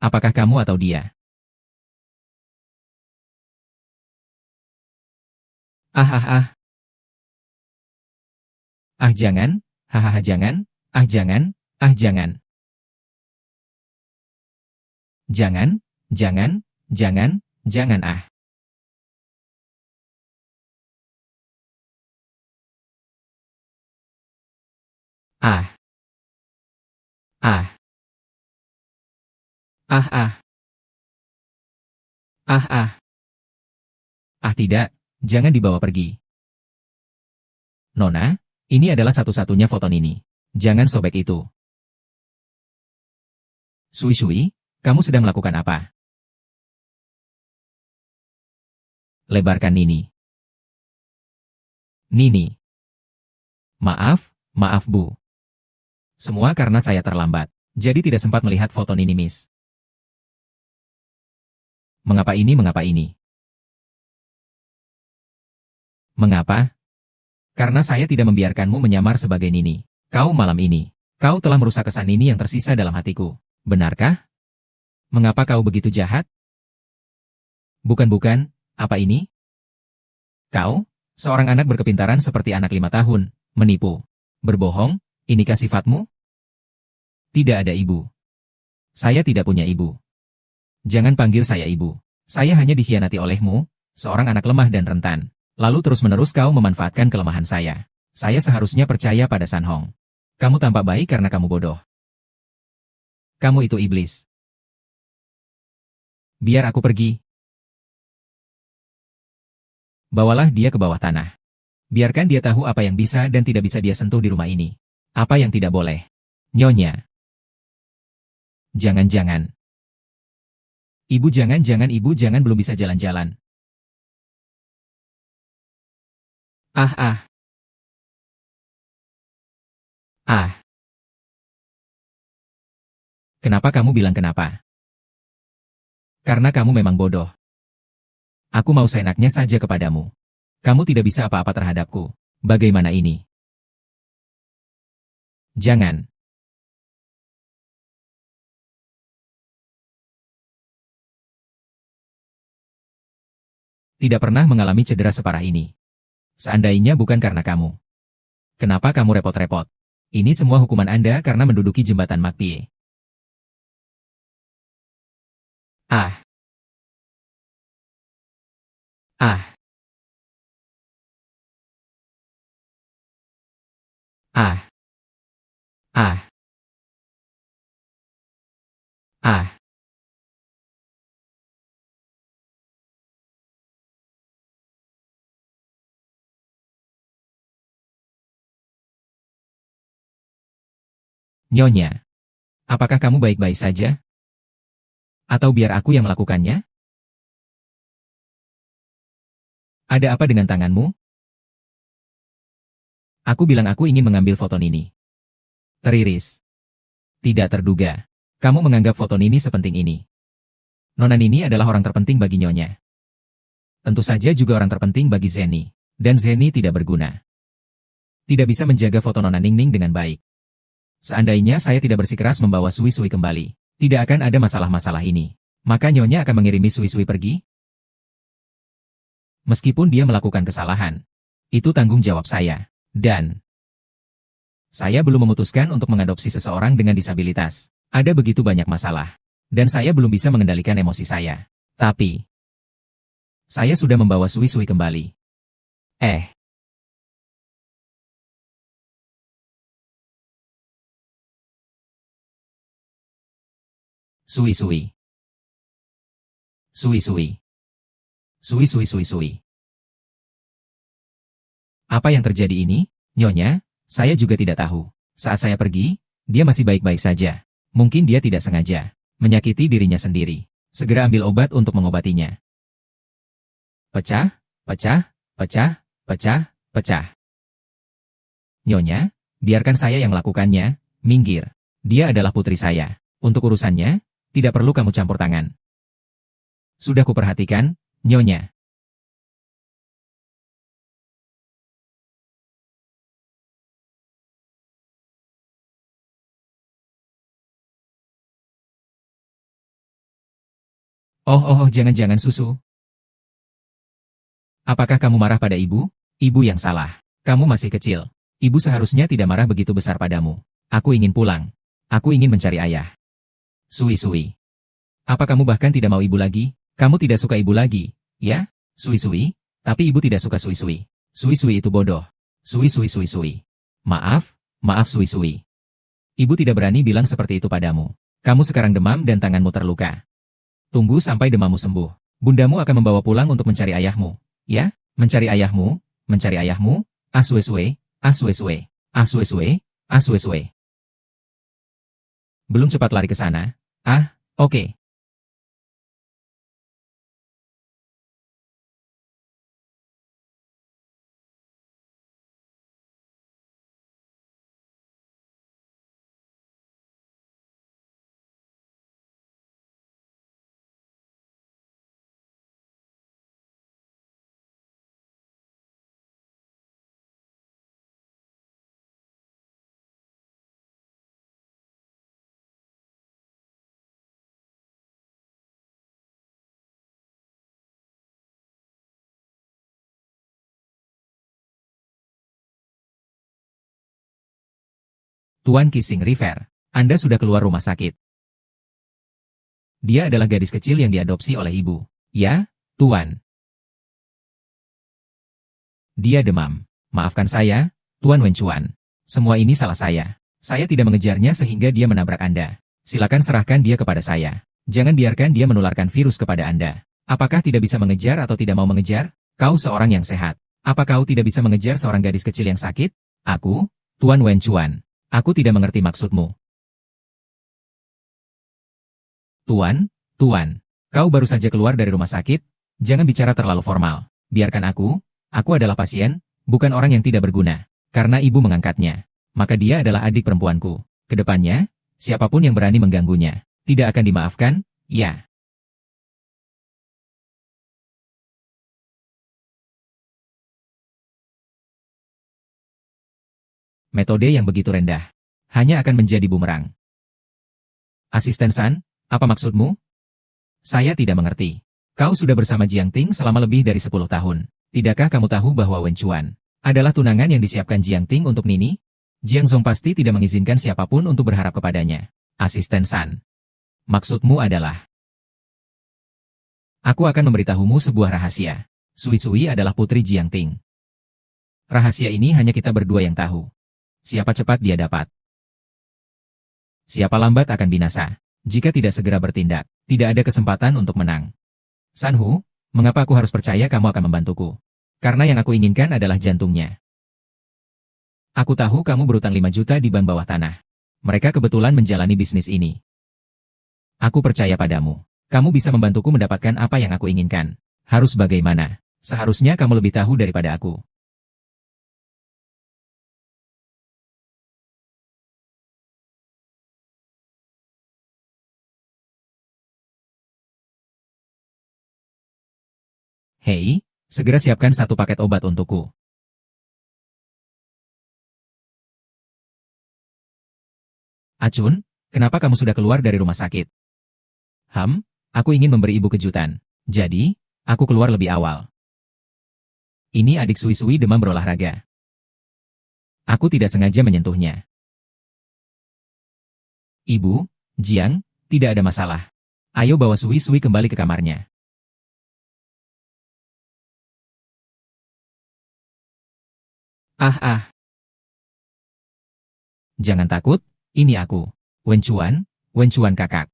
Apakah kamu atau dia? Ah. Ah jangan, hahaha jangan, ah jangan, ah jangan. Jangan, jangan ah. Ah. Ah. Ah. Ah. Ah tidak, jangan dibawa pergi. Nona, ini adalah satu-satunya foto Nini. Jangan sobek itu. Sui-Sui, kamu sedang melakukan apa? Lebarkan Nini. Nini. Maaf Bu. Semua karena saya terlambat, jadi tidak sempat melihat foto Nini Miss. Mengapa ini? Mengapa? Karena saya tidak membiarkanmu menyamar sebagai Nini. Kau malam ini. Kau telah merusak kesan Nini yang tersisa dalam hatiku. Benarkah? Mengapa kau begitu jahat? Bukan, apa ini? Kau, seorang anak berkepintaran seperti anak 5 tahun, menipu, berbohong, inikah sifatmu? Tidak ada ibu. Saya tidak punya ibu. Jangan panggil saya ibu. Saya hanya dikhianati olehmu, seorang anak lemah dan rentan. Lalu terus-menerus kau memanfaatkan kelemahan saya. Saya seharusnya percaya pada San Hong. Kamu tampak baik karena kamu bodoh. Kamu itu iblis. Biar aku pergi. Bawalah dia ke bawah tanah. Biarkan dia tahu apa yang bisa dan tidak bisa dia sentuh di rumah ini. Apa yang tidak boleh. Nyonya. Jangan-jangan. Ibu jangan belum bisa jalan-jalan. Ah. Kenapa kamu bilang kenapa? Karena kamu memang bodoh. Aku mau seenaknya saja kepadamu. Kamu tidak bisa apa-apa terhadapku. Bagaimana ini? Jangan. Tidak pernah mengalami cedera separah ini. Seandainya bukan karena kamu. Kenapa kamu repot-repot? Ini semua hukuman Anda karena menduduki jembatan Makpie. Ah. Ah. Ah. Ah. Ah. Nyonya. Apakah kamu baik-baik saja? Atau biar aku yang melakukannya? Ada apa dengan tanganmu? Aku bilang aku ingin mengambil foto Nini. Teriris. Tidak terduga. Kamu menganggap foto Nini sepenting ini. Nona Nini adalah orang terpenting bagi Nyonya. Tentu saja juga orang terpenting bagi Zeni. Dan Zeni tidak berguna. Tidak bisa menjaga foto Nona Ningning dengan baik. Seandainya saya tidak bersikeras membawa Sui-Sui kembali, tidak akan ada masalah-masalah ini. Maka Nyonya akan mengirimi Sui-Sui pergi? Meskipun dia melakukan kesalahan. Itu tanggung jawab saya. Dan saya belum memutuskan untuk mengadopsi seseorang dengan disabilitas. Ada begitu banyak masalah. Dan saya belum bisa mengendalikan emosi saya. Tapi saya sudah membawa Sui-Sui kembali. Sui-Sui. Sui-Sui. Sui-Sui. Apa yang terjadi ini, Nyonya? Saya juga tidak tahu. Saat saya pergi, dia masih baik-baik saja. Mungkin dia tidak sengaja menyakiti dirinya sendiri. Segera ambil obat untuk mengobatinya. Pecah, pecah, pecah, pecah, pecah. Nyonya, biarkan saya yang melakukannya. Minggir. Dia adalah putri saya. Untuk urusannya, tidak perlu kamu campur tangan. Sudah kuperhatikan, Nyonya. Oh, jangan-jangan susu. Apakah kamu marah pada ibu? Ibu yang salah. Kamu masih kecil. Ibu seharusnya tidak marah begitu besar padamu. Aku ingin pulang. Aku ingin mencari ayah. Sui-Sui. Apa kamu bahkan tidak mau ibu lagi? Kamu tidak suka ibu lagi, ya? Sui-Sui? Tapi ibu tidak suka Sui-Sui. Sui-Sui itu bodoh. Sui-Sui. Maaf Sui-Sui. Ibu tidak berani bilang seperti itu padamu. Kamu sekarang demam dan tanganmu terluka. Tunggu sampai demammu sembuh. Bundamu akan membawa pulang untuk mencari ayahmu. Ya? Mencari ayahmu? Mencari ayahmu? Asue-sue. Belum cepat lari ke sana. Oke. Tuan Kissing River, Anda sudah keluar rumah sakit. Dia adalah gadis kecil yang diadopsi oleh ibu. Ya, Tuan. Dia demam. Maafkan saya, Tuan Wenchuan. Semua ini salah saya. Saya tidak mengejarnya sehingga dia menabrak Anda. Silakan serahkan dia kepada saya. Jangan biarkan dia menularkan virus kepada Anda. Apakah tidak bisa mengejar atau tidak mau mengejar? Kau seorang yang sehat. Apa kau tidak bisa mengejar seorang gadis kecil yang sakit? Aku, Tuan Wenchuan. Aku tidak mengerti maksudmu. Tuan, kau baru saja keluar dari rumah sakit. Jangan bicara terlalu formal. Biarkan aku adalah pasien, bukan orang yang tidak berguna. Karena ibu mengangkatnya, maka dia adalah adik perempuanku. Kedepannya, siapapun yang berani mengganggunya, tidak akan dimaafkan, ya. Metode yang begitu rendah, hanya akan menjadi bumerang. Asisten San, apa maksudmu? Saya tidak mengerti. Kau sudah bersama Jiang Ting selama lebih dari 10 tahun. Tidakkah kamu tahu bahwa Wenchuan adalah tunangan yang disiapkan Jiang Ting untuk Nini? Jiang Zong pasti tidak mengizinkan siapapun untuk berharap kepadanya. Asisten San, maksudmu adalah... Aku akan memberitahumu sebuah rahasia. Sui Sui adalah putri Jiang Ting. Rahasia ini hanya kita berdua yang tahu. Siapa cepat dia dapat. Siapa lambat akan binasa. Jika tidak segera bertindak, tidak ada kesempatan untuk menang. Sanhu, mengapa aku harus percaya kamu akan membantuku? Karena yang aku inginkan adalah jantungnya. Aku tahu kamu berutang 5 juta di bank bawah tanah. Mereka kebetulan menjalani bisnis ini. Aku percaya padamu. Kamu bisa membantuku mendapatkan apa yang aku inginkan. Harus bagaimana? Seharusnya kamu lebih tahu daripada aku. Hei, segera siapkan 1 paket obat untukku. Acun, kenapa kamu sudah keluar dari rumah sakit? Aku ingin memberi ibu kejutan. Jadi, aku keluar lebih awal. Ini adik Sui Sui demam berolahraga. Aku tidak sengaja menyentuhnya. Ibu, Jiang, tidak ada masalah. Ayo bawa Sui Sui kembali ke kamarnya. Jangan takut, ini aku. Wenchuan kakak.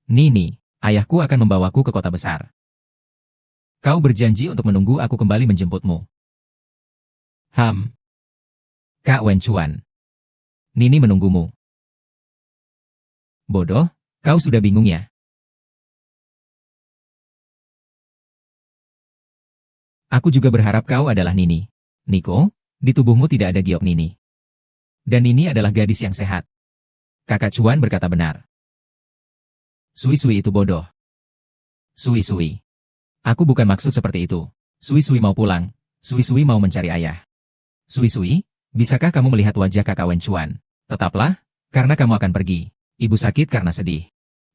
Nini, ayahku akan membawaku ke kota besar. Kau berjanji untuk menunggu aku kembali menjemputmu. Kak Wenchuan. Nini menunggumu. Bodoh, kau sudah bingung ya? Aku juga berharap kau adalah Nini. Niko, di tubuhmu tidak ada giok Nini. Dan Nini adalah gadis yang sehat. Kakak Chuan berkata benar. Sui Sui itu bodoh. Sui Sui. Aku bukan maksud seperti itu. Sui Sui mau pulang. Sui Sui mau mencari ayah. Sui Sui, bisakah kamu melihat wajah kakak Wenchuan? Tetaplah, karena kamu akan pergi. Ibu sakit karena sedih.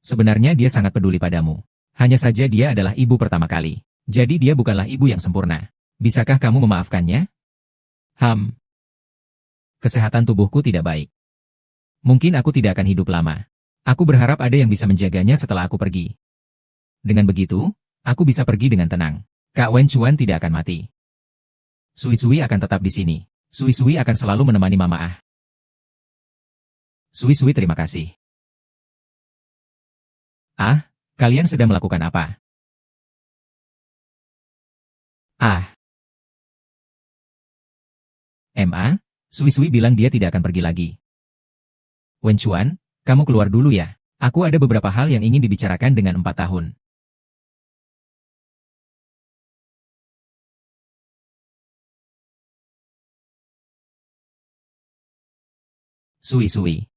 Sebenarnya dia sangat peduli padamu. Hanya saja dia adalah ibu pertama kali. Jadi dia bukanlah ibu yang sempurna. Bisakah kamu memaafkannya? Kesehatan tubuhku tidak baik. Mungkin aku tidak akan hidup lama. Aku berharap ada yang bisa menjaganya setelah aku pergi. Dengan begitu, aku bisa pergi dengan tenang. Kak Wenchuan tidak akan mati. Sui Sui akan tetap di sini. Sui Sui akan selalu menemani Mama. Sui Sui terima kasih. Kalian sedang melakukan apa? Sui Sui bilang dia tidak akan pergi lagi. Wenchuan, kamu keluar dulu ya. Aku ada beberapa hal yang ingin dibicarakan dengan 4 tahun. Sui Sui.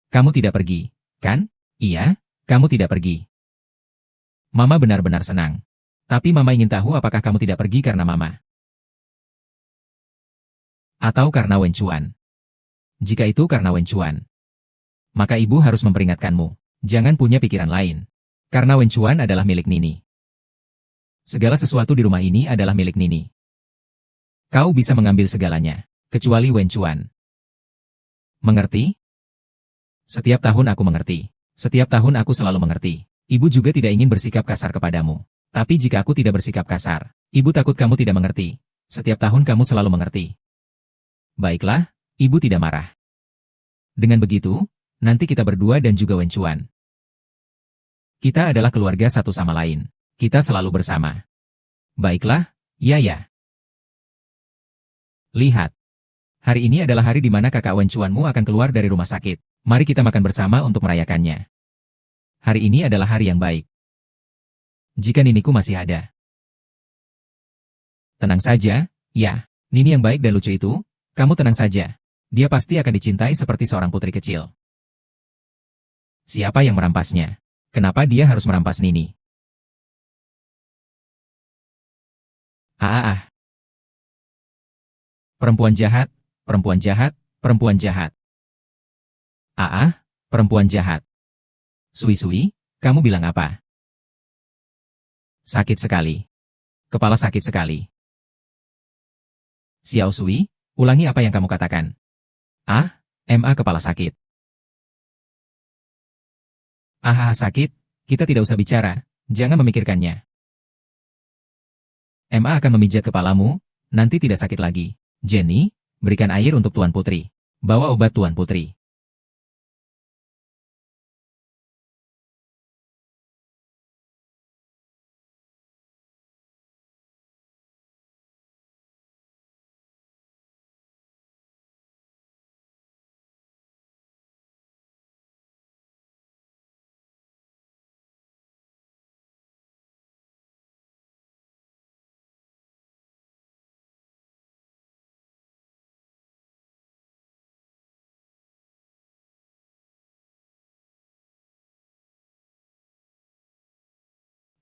Kamu tidak pergi, kan? Iya, kamu tidak pergi. Mama benar-benar senang. Tapi Mama ingin tahu apakah kamu tidak pergi karena Mama. Atau karena Wenchuan. Jika itu karena Wenchuan, maka ibu harus memperingatkanmu. Jangan punya pikiran lain. Karena Wenchuan adalah milik Nini. Segala sesuatu di rumah ini adalah milik Nini. Kau bisa mengambil segalanya, kecuali Wenchuan. Mengerti? Setiap tahun aku mengerti. Setiap tahun aku selalu mengerti. Ibu juga tidak ingin bersikap kasar kepadamu. Tapi jika aku tidak bersikap kasar, ibu takut kamu tidak mengerti. Setiap tahun kamu selalu mengerti. Baiklah, ibu tidak marah. Dengan begitu, nanti kita berdua dan juga Wen Chuan. Kita adalah keluarga satu sama lain. Kita selalu bersama. Baiklah, ya. Lihat. Hari ini adalah hari di mana kakak Wen Chuanmu akan keluar dari rumah sakit. Mari kita makan bersama untuk merayakannya. Hari ini adalah hari yang baik. Jika niniku masih ada. Tenang saja, ya. Nini yang baik dan lucu itu, kamu tenang saja. Dia pasti akan dicintai seperti seorang putri kecil. Siapa yang merampasnya? Kenapa dia harus merampas Nini? Perempuan jahat, perempuan jahat, perempuan jahat. Perempuan jahat. Sui, kamu bilang apa? Sakit sekali. Kepala sakit sekali. Xiao Sui, ulangi apa yang kamu katakan. Kepala sakit. Sakit, kita tidak usah bicara, jangan memikirkannya. akan memijat kepalamu, nanti tidak sakit lagi. Jenny, berikan air untuk Tuan Putri. Bawa obat Tuan Putri.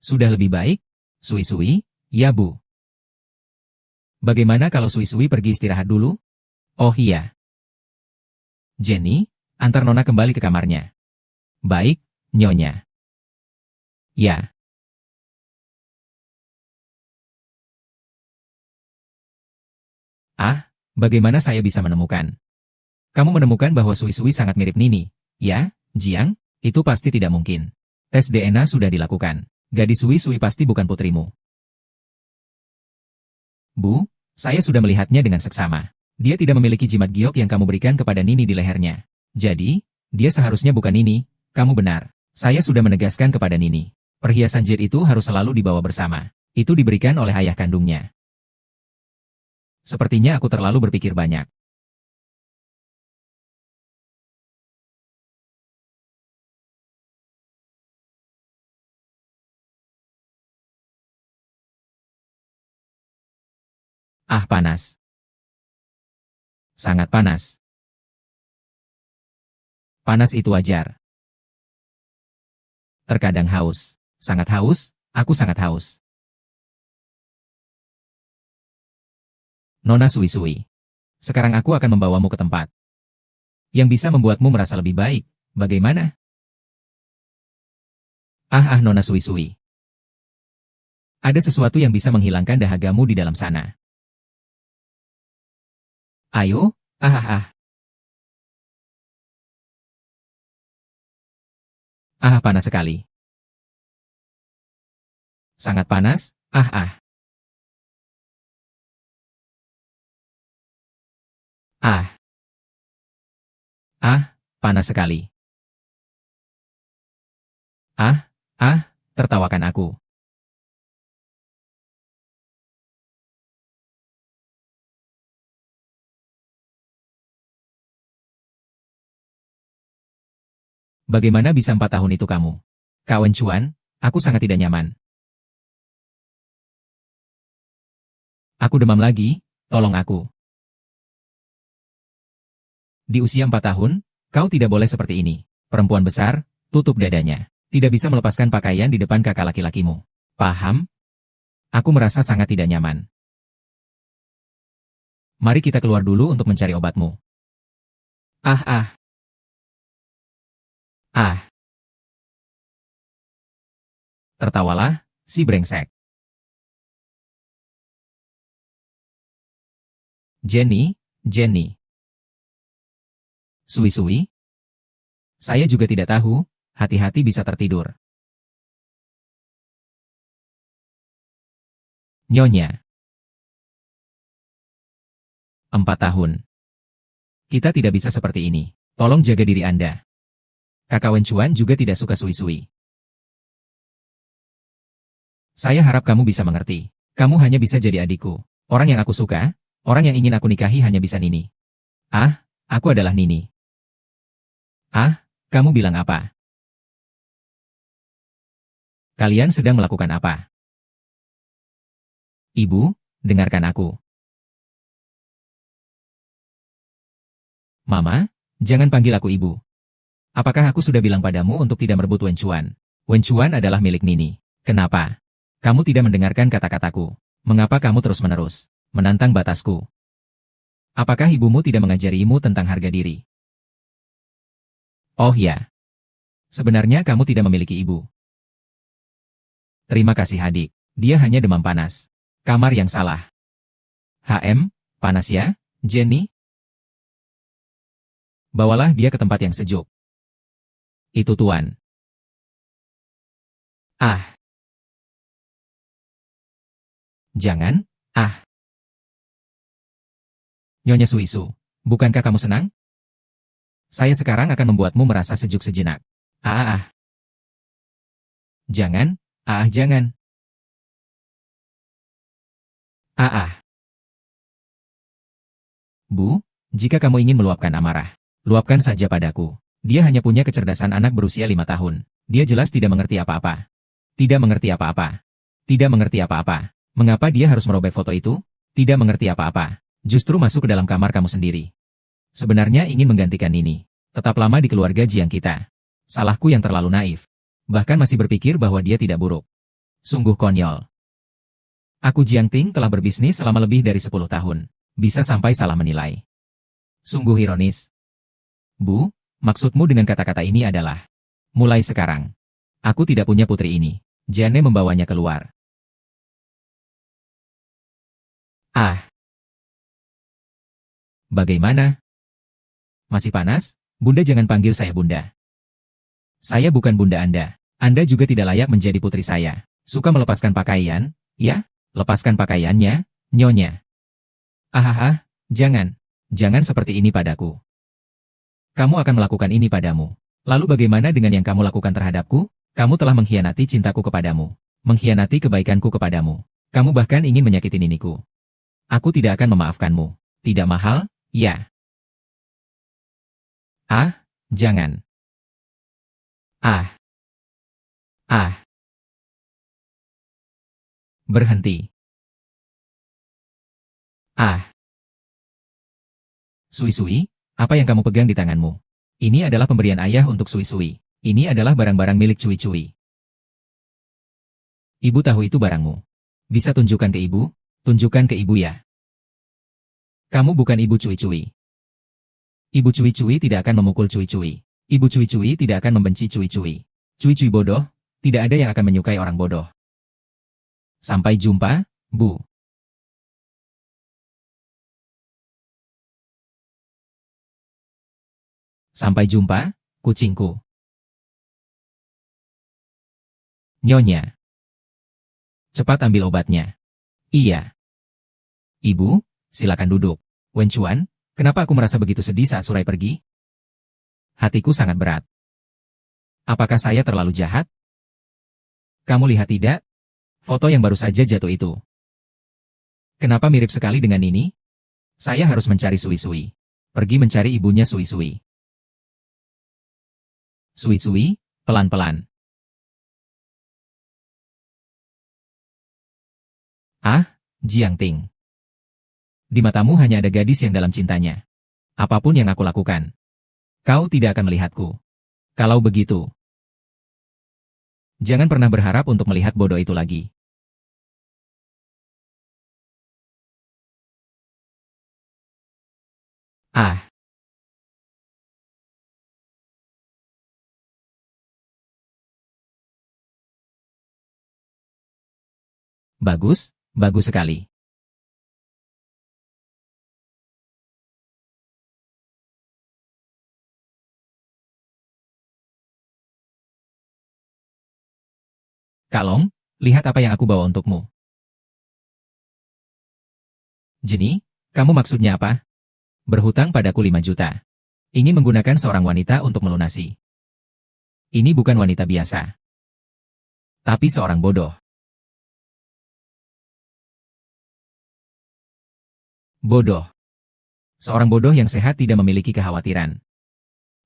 Sudah lebih baik? Sui, ya Bu. Bagaimana kalau Sui pergi istirahat dulu? Oh iya. Jenny, antar Nona kembali ke kamarnya. Baik, Nyonya. Ya. Bagaimana saya bisa menemukan? Kamu menemukan bahwa Sui sangat mirip Nini, ya, Jiang? Itu pasti tidak mungkin. Tes DNA sudah dilakukan. Gadis Sui pasti bukan putrimu. Bu, saya sudah melihatnya dengan seksama. Dia tidak memiliki jimat giok yang kamu berikan kepada Nini di lehernya. Jadi, dia seharusnya bukan Nini. Kamu benar. Saya sudah menegaskan kepada Nini. Perhiasan jade itu harus selalu dibawa bersama. Itu diberikan oleh ayah kandungnya. Sepertinya aku terlalu berpikir banyak. Panas. Sangat panas. Panas itu wajar. Terkadang haus. Sangat haus, aku sangat haus. Nona Sui. Sekarang aku akan membawamu ke tempat yang bisa membuatmu merasa lebih baik. Bagaimana? Nona Sui. Ada sesuatu yang bisa menghilangkan dahagamu di dalam sana. Ayo, panas sekali. Sangat panas, panas sekali. Tertawakan aku. Bagaimana bisa 4 tahun itu kamu? Kawan Chuan, aku sangat tidak nyaman. Aku demam lagi, tolong aku. Di usia 4 tahun, kau tidak boleh seperti ini. Perempuan besar, tutup dadanya. Tidak bisa melepaskan pakaian di depan kakak laki-lakimu. Paham? Aku merasa sangat tidak nyaman. Mari kita keluar dulu untuk mencari obatmu. Tertawalah, si brengsek. Jenny. Sui-sui? Saya juga tidak tahu, hati-hati bisa tertidur. Nyonya. 4 tahun. Kita tidak bisa seperti ini. Tolong jaga diri Anda. Kakak Wen Chuan juga tidak suka sui-sui. Saya harap kamu bisa mengerti. Kamu hanya bisa jadi adikku. Orang yang aku suka, orang yang ingin aku nikahi hanya bisa Nini. Ah, aku adalah Nini. Ah, kamu bilang apa? Kalian sedang melakukan apa? Ibu, dengarkan aku. Mama, jangan panggil aku ibu. Apakah aku sudah bilang padamu untuk tidak merebut Wen Chuan? Wen Chuan adalah milik Nini. Kenapa? Kamu tidak mendengarkan kata-kataku. Mengapa kamu terus-menerus menantang batasku? Apakah ibumu tidak mengajarimu tentang harga diri? Oh ya. Sebenarnya kamu tidak memiliki ibu. Terima kasih adik. Dia hanya demam panas. Kamar yang salah. Panas ya, Jenny? Bawalah dia ke tempat yang sejuk. Itu tuan. Ah. Jangan, ah. Nyonya Suisu, bukankah kamu senang? Saya sekarang akan membuatmu merasa sejuk sejenak. Ah. Jangan, jangan. Ah. Bu, jika kamu ingin meluapkan amarah, luapkan saja padaku. Dia hanya punya kecerdasan anak berusia 5 tahun. Dia jelas tidak mengerti apa-apa. Tidak mengerti apa-apa. Tidak mengerti apa-apa. Mengapa dia harus merobek foto itu? Tidak mengerti apa-apa. Justru masuk ke dalam kamar kamu sendiri. Sebenarnya ingin menggantikan ini. Tetap lama di keluarga Jiang kita. Salahku yang terlalu naif. Bahkan masih berpikir bahwa dia tidak buruk. Sungguh konyol. Aku Jiang Ting telah berbisnis selama lebih dari 10 tahun. Bisa sampai salah menilai. Sungguh ironis. Bu, maksudmu dengan kata-kata ini adalah, mulai sekarang, aku tidak punya putri ini. Jane membawanya keluar. Ah. Bagaimana? Masih panas? Bunda jangan panggil saya Bunda. Saya bukan Bunda Anda. Anda juga tidak layak menjadi putri saya. Suka melepaskan pakaian? Ya, lepaskan pakaiannya, Nyonya. Jangan. Jangan seperti ini padaku. Kamu akan melakukan ini padamu. Lalu bagaimana dengan yang kamu lakukan terhadapku? Kamu telah mengkhianati cintaku kepadamu. Mengkhianati kebaikanku kepadamu. Kamu bahkan ingin menyakiti niniku. Aku tidak akan memaafkanmu. Tidak mahal, ya. Jangan. Berhenti. Sui-sui, apa yang kamu pegang di tanganmu? Ini adalah pemberian ayah untuk Sui-sui. Ini adalah barang-barang milik Cui-cui. Ibu tahu itu barangmu. Bisa tunjukkan ke ibu? Tunjukkan ke ibu ya. Kamu bukan ibu Cui-cui. Ibu Cui-cui tidak akan memukul Cui-cui. Ibu Cui-cui tidak akan membenci Cui-cui. Cui-cui bodoh, tidak ada yang akan menyukai orang bodoh. Sampai jumpa, Bu. Sampai jumpa, kucingku. Nyonya. Cepat ambil obatnya. Iya. Ibu, silakan duduk. Wen Chuan, kenapa aku merasa begitu sedih saat Surai pergi? Hatiku sangat berat. Apakah saya terlalu jahat? Kamu lihat tidak? Foto yang baru saja jatuh itu. Kenapa mirip sekali dengan ini? Saya harus mencari Sui-sui. Pergi mencari ibunya Sui-sui. Sui-sui, pelan-pelan. Jiang Ting. Di matamu hanya ada gadis yang dalam cintanya. Apapun yang aku lakukan, kau tidak akan melihatku. Kalau begitu, jangan pernah berharap untuk melihat bodoh itu lagi. Bagus, bagus sekali. Kak Long, lihat apa yang aku bawa untukmu. Jenny, kamu maksudnya apa? Berhutang padaku 5 juta. Ingin menggunakan seorang wanita untuk melunasi. Ini bukan wanita biasa. Tapi seorang bodoh. Bodoh. Seorang bodoh yang sehat tidak memiliki kekhawatiran.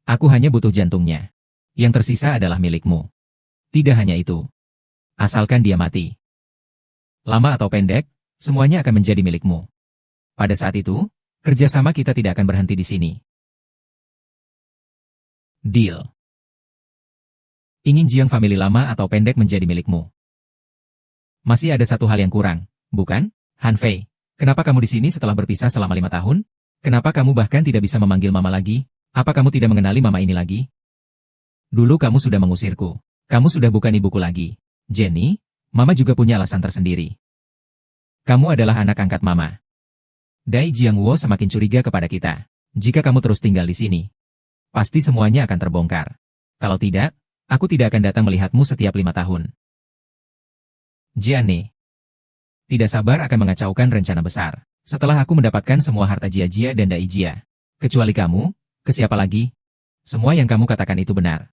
Aku hanya butuh jantungnya. Yang tersisa adalah milikmu. Tidak hanya itu. Asalkan dia mati. Lama atau pendek, semuanya akan menjadi milikmu. Pada saat itu, kerjasama kita tidak akan berhenti di sini. Deal. Ingin Jiang family lama atau pendek menjadi milikmu. Masih ada satu hal yang kurang, bukan? Han Fei, kenapa kamu di sini setelah berpisah selama 5 tahun? Kenapa kamu bahkan tidak bisa memanggil mama lagi? Apa kamu tidak mengenali mama ini lagi? Dulu kamu sudah mengusirku. Kamu sudah bukan ibuku lagi. Jenny, mama juga punya alasan tersendiri. Kamu adalah anak angkat mama. Dai Jiangwo semakin curiga kepada kita. Jika kamu terus tinggal di sini, pasti semuanya akan terbongkar. Kalau tidak, aku tidak akan datang melihatmu setiap 5 tahun. Jiane. Tidak sabar akan mengacaukan rencana besar. Setelah aku mendapatkan semua harta Jia-Jia dan Dai Jia. Kecuali kamu, ke siapa lagi? Semua yang kamu katakan itu benar.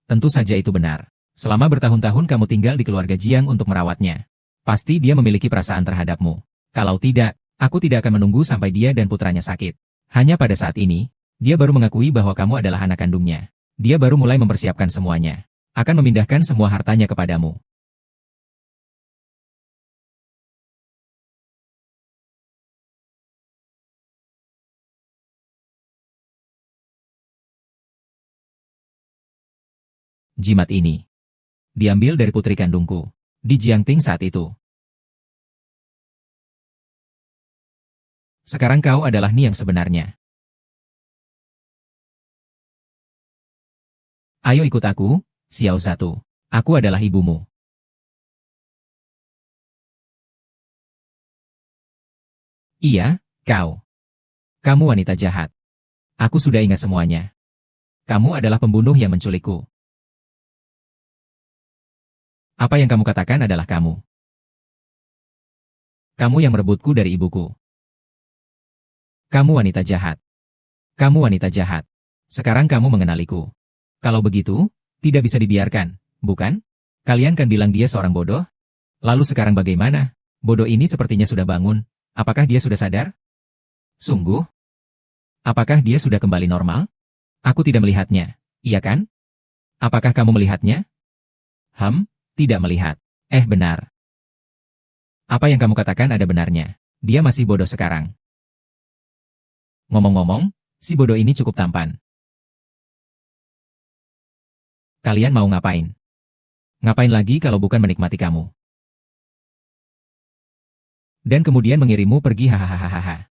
Tentu saja itu benar. Selama bertahun-tahun kamu tinggal di keluarga Jiang untuk merawatnya. Pasti dia memiliki perasaan terhadapmu. Kalau tidak, aku tidak akan menunggu sampai dia dan putranya sakit. Hanya pada saat ini, dia baru mengakui bahwa kamu adalah anak kandungnya. Dia baru mulai mempersiapkan semuanya. Akan memindahkan semua hartanya kepadamu. Jimat ini diambil dari putri kandungku, di Jiangting saat itu. Sekarang kau adalah Ni yang sebenarnya. Ayo ikut aku, Xiao Satu. Aku adalah ibumu. Iya, kau. Kamu wanita jahat. Aku sudah ingat semuanya. Kamu adalah pembunuh yang menculikku. Apa yang kamu katakan adalah kamu. Kamu yang merebutku dari ibuku. Kamu wanita jahat. Kamu wanita jahat. Sekarang kamu mengenaliku. Kalau begitu, tidak bisa dibiarkan, bukan? Kalian kan bilang dia seorang bodoh? Lalu sekarang bagaimana? Bodoh ini sepertinya sudah bangun. Apakah dia sudah sadar? Sungguh? Apakah dia sudah kembali normal? Aku tidak melihatnya, iya kan? Apakah kamu melihatnya? Tidak melihat. Benar. Apa yang kamu katakan ada benarnya. Dia masih bodoh sekarang. Ngomong-ngomong, si bodoh ini cukup tampan. Kalian mau ngapain? Ngapain lagi kalau bukan menikmati kamu? Dan kemudian mengirimmu pergi hahaha.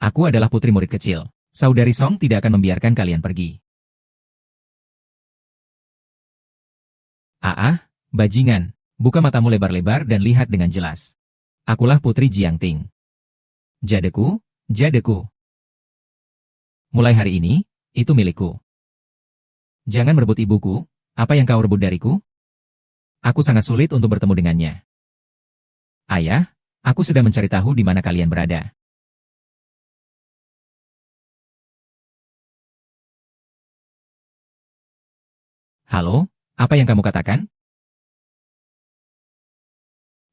Aku adalah putri murid kecil. Saudari Song tidak akan membiarkan kalian pergi. Bajingan, buka matamu lebar-lebar dan lihat dengan jelas. Akulah putri Jiangting. Jadeku, jadeku. Mulai hari ini, itu milikku. Jangan merebut ibuku, apa yang kau rebut dariku? Aku sangat sulit untuk bertemu dengannya. Ayah, aku sedang mencari tahu di mana kalian berada. Halo, apa yang kamu katakan?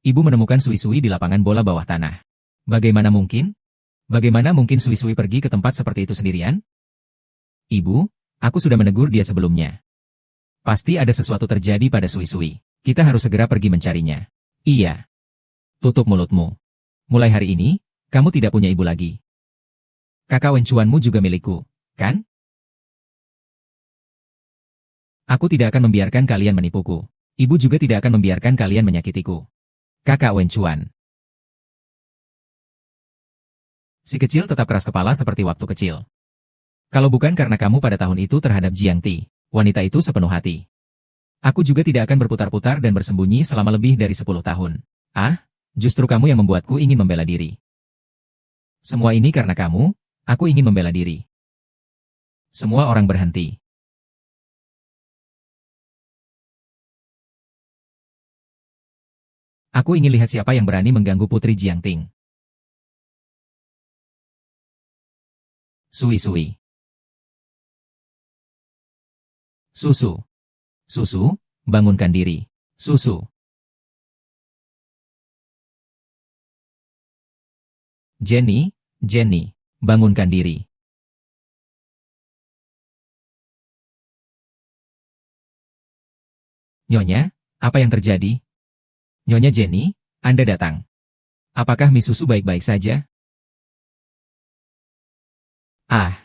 Ibu menemukan Sui-Sui di lapangan bola bawah tanah. Bagaimana mungkin? Bagaimana mungkin Sui-Sui pergi ke tempat seperti itu sendirian? Ibu, aku sudah menegur dia sebelumnya. Pasti ada sesuatu terjadi pada Sui-Sui. Kita harus segera pergi mencarinya. Iya. Tutup mulutmu. Mulai hari ini, kamu tidak punya ibu lagi. Kakak wencuanmu juga milikku, kan? Aku tidak akan membiarkan kalian menipuku. Ibu juga tidak akan membiarkan kalian menyakitiku. Kakak wencuan. Si kecil tetap keras kepala seperti waktu kecil. Kalau bukan karena kamu pada tahun itu terhadap Jiang Ti, wanita itu sepenuh hati. Aku juga tidak akan berputar-putar dan bersembunyi selama lebih dari 10 tahun. Justru kamu yang membuatku ingin membela diri. Semua ini karena kamu, aku ingin membela diri. Semua orang berhenti. Aku ingin lihat siapa yang berani mengganggu Putri Jiangting. Sui-sui. Susu. Susu, bangunkan diri. Susu. Jenny, Jenny, bangunkan diri. Nyonya, apa yang terjadi? Nyonya Jenny, Anda datang. Apakah Miss Susu baik-baik saja? Ah.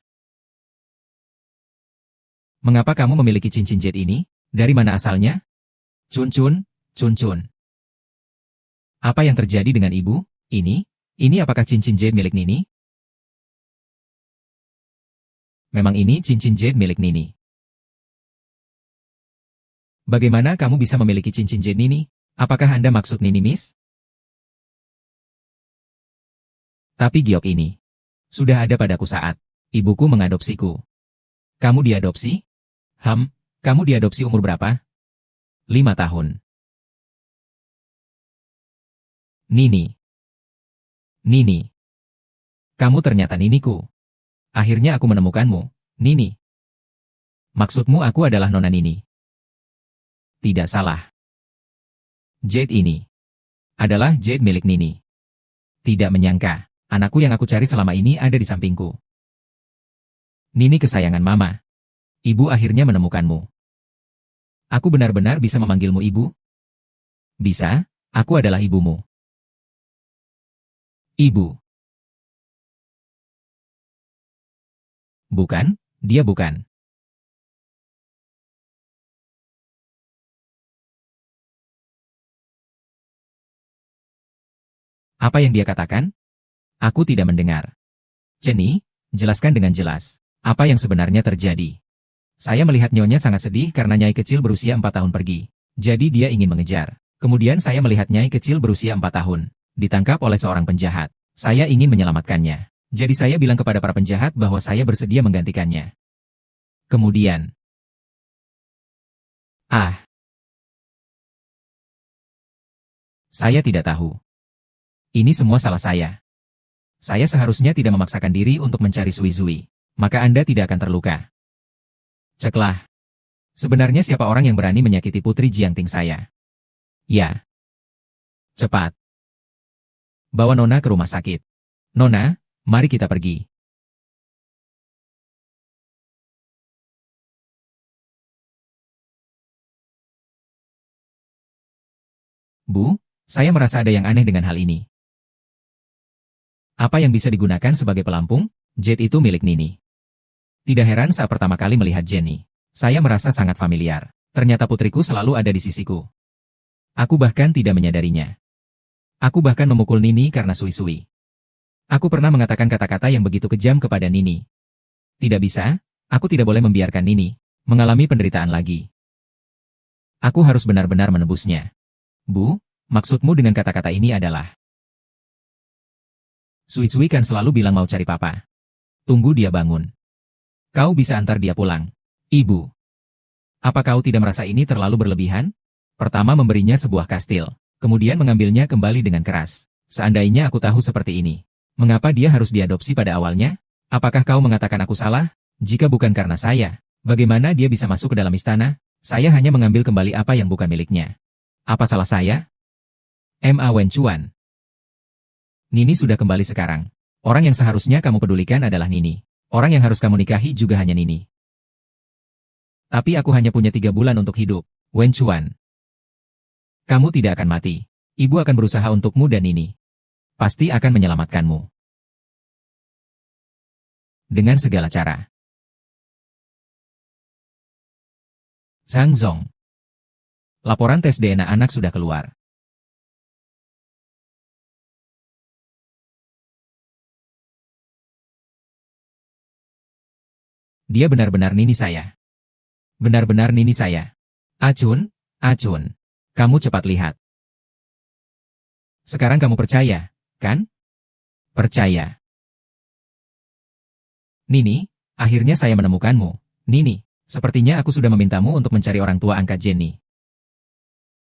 Mengapa kamu memiliki cincin jade ini? Dari mana asalnya? Cun-cun, cun-cun. Apa yang terjadi dengan ibu? Ini apakah cincin jade milik Nini? Memang ini cincin jade milik Nini. Bagaimana kamu bisa memiliki cincin jade Nini? Apakah Anda maksud Nini, Miss? Tapi giok ini sudah ada padaku saat ibuku mengadopsiku. Kamu diadopsi? Kamu diadopsi umur berapa? 5 tahun. Nini. Nini. Kamu ternyata Niniku. Akhirnya aku menemukanmu, Nini. Maksudmu aku adalah Nona Nini? Tidak salah. Jade ini adalah jade milik Nini. Tidak menyangka, anakku yang aku cari selama ini ada di sampingku. Nini kesayangan Mama. Ibu akhirnya menemukanmu. Aku benar-benar bisa memanggilmu ibu? Bisa, aku adalah ibumu. Ibu. Bukan, dia bukan. Apa yang dia katakan? Aku tidak mendengar. Jenny, jelaskan dengan jelas. Apa yang sebenarnya terjadi? Saya melihat Nyonya sangat sedih karena Nyai kecil berusia 4 tahun pergi. Jadi dia ingin mengejar. Kemudian saya melihat Nyai kecil berusia 4 tahun. Ditangkap oleh seorang penjahat. Saya ingin menyelamatkannya. Jadi saya bilang kepada para penjahat bahwa saya bersedia menggantikannya. Kemudian. Saya tidak tahu. Ini semua salah saya. Saya seharusnya tidak memaksakan diri untuk mencari Sui-sui. Maka Anda tidak akan terluka. Ceklah. Sebenarnya siapa orang yang berani menyakiti Putri Jiangting saya? Ya. Cepat. Bawa Nona ke rumah sakit. Nona, mari kita pergi. Bu, saya merasa ada yang aneh dengan hal ini. Apa yang bisa digunakan sebagai pelampung? Jade itu milik Nini. Tidak heran saat pertama kali melihat Jenny. Saya merasa sangat familiar. Ternyata putriku selalu ada di sisiku. Aku bahkan tidak menyadarinya. Aku bahkan memukul Nini karena Sui-sui. Aku pernah mengatakan kata-kata yang begitu kejam kepada Nini. Tidak bisa, aku tidak boleh membiarkan Nini mengalami penderitaan lagi. Aku harus benar-benar menebusnya. Bu, maksudmu dengan kata-kata ini adalah... Sui-sui kan selalu bilang mau cari papa. Tunggu dia bangun. Kau bisa antar dia pulang. Ibu. Apa kau tidak merasa ini terlalu berlebihan? Pertama memberinya sebuah kastil, kemudian mengambilnya kembali dengan keras. Seandainya aku tahu seperti ini, mengapa dia harus diadopsi pada awalnya? Apakah kau mengatakan aku salah? Jika bukan karena saya, bagaimana dia bisa masuk ke dalam istana? Saya hanya mengambil kembali apa yang bukan miliknya. Apa salah saya? Ma Wenchuan. Nini sudah kembali sekarang. Orang yang seharusnya kamu pedulikan adalah Nini. Orang yang harus kamu nikahi juga hanya Nini. Tapi aku hanya punya 3 bulan untuk hidup, Wenchuan. Kamu tidak akan mati. Ibu akan berusaha untukmu dan Nini. Pasti akan menyelamatkanmu. Dengan segala cara. Zhang Zong. Laporan tes DNA anak sudah keluar. Dia benar-benar Nini saya. Benar-benar Nini saya. Acun, Acun. Kamu cepat lihat. Sekarang kamu percaya, kan? Percaya. Nini, akhirnya saya menemukanmu. Nini, sepertinya aku sudah memintamu untuk mencari orang tua angkat Jenny.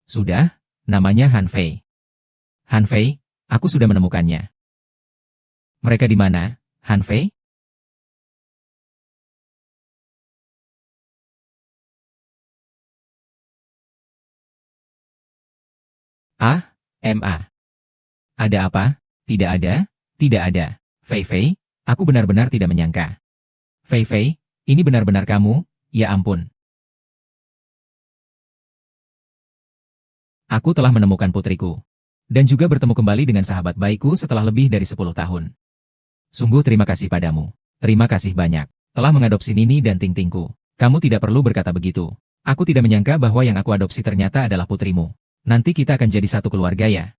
Sudah, namanya Han Fei. Han Fei, aku sudah menemukannya. Mereka di mana, Han Fei? Ah, MA. Ada apa? Tidak ada, tidak ada. Fei Fei, aku benar-benar tidak menyangka. Fei Fei, ini benar-benar kamu, ya ampun. Aku telah menemukan putriku. Dan juga bertemu kembali dengan sahabat baikku setelah lebih dari 10 tahun. Sungguh terima kasih padamu. Terima kasih banyak. Telah mengadopsi Nini dan Ting-Tingku. Kamu tidak perlu berkata begitu. Aku tidak menyangka bahwa yang aku adopsi ternyata adalah putrimu. Nanti kita akan jadi satu keluarga ya.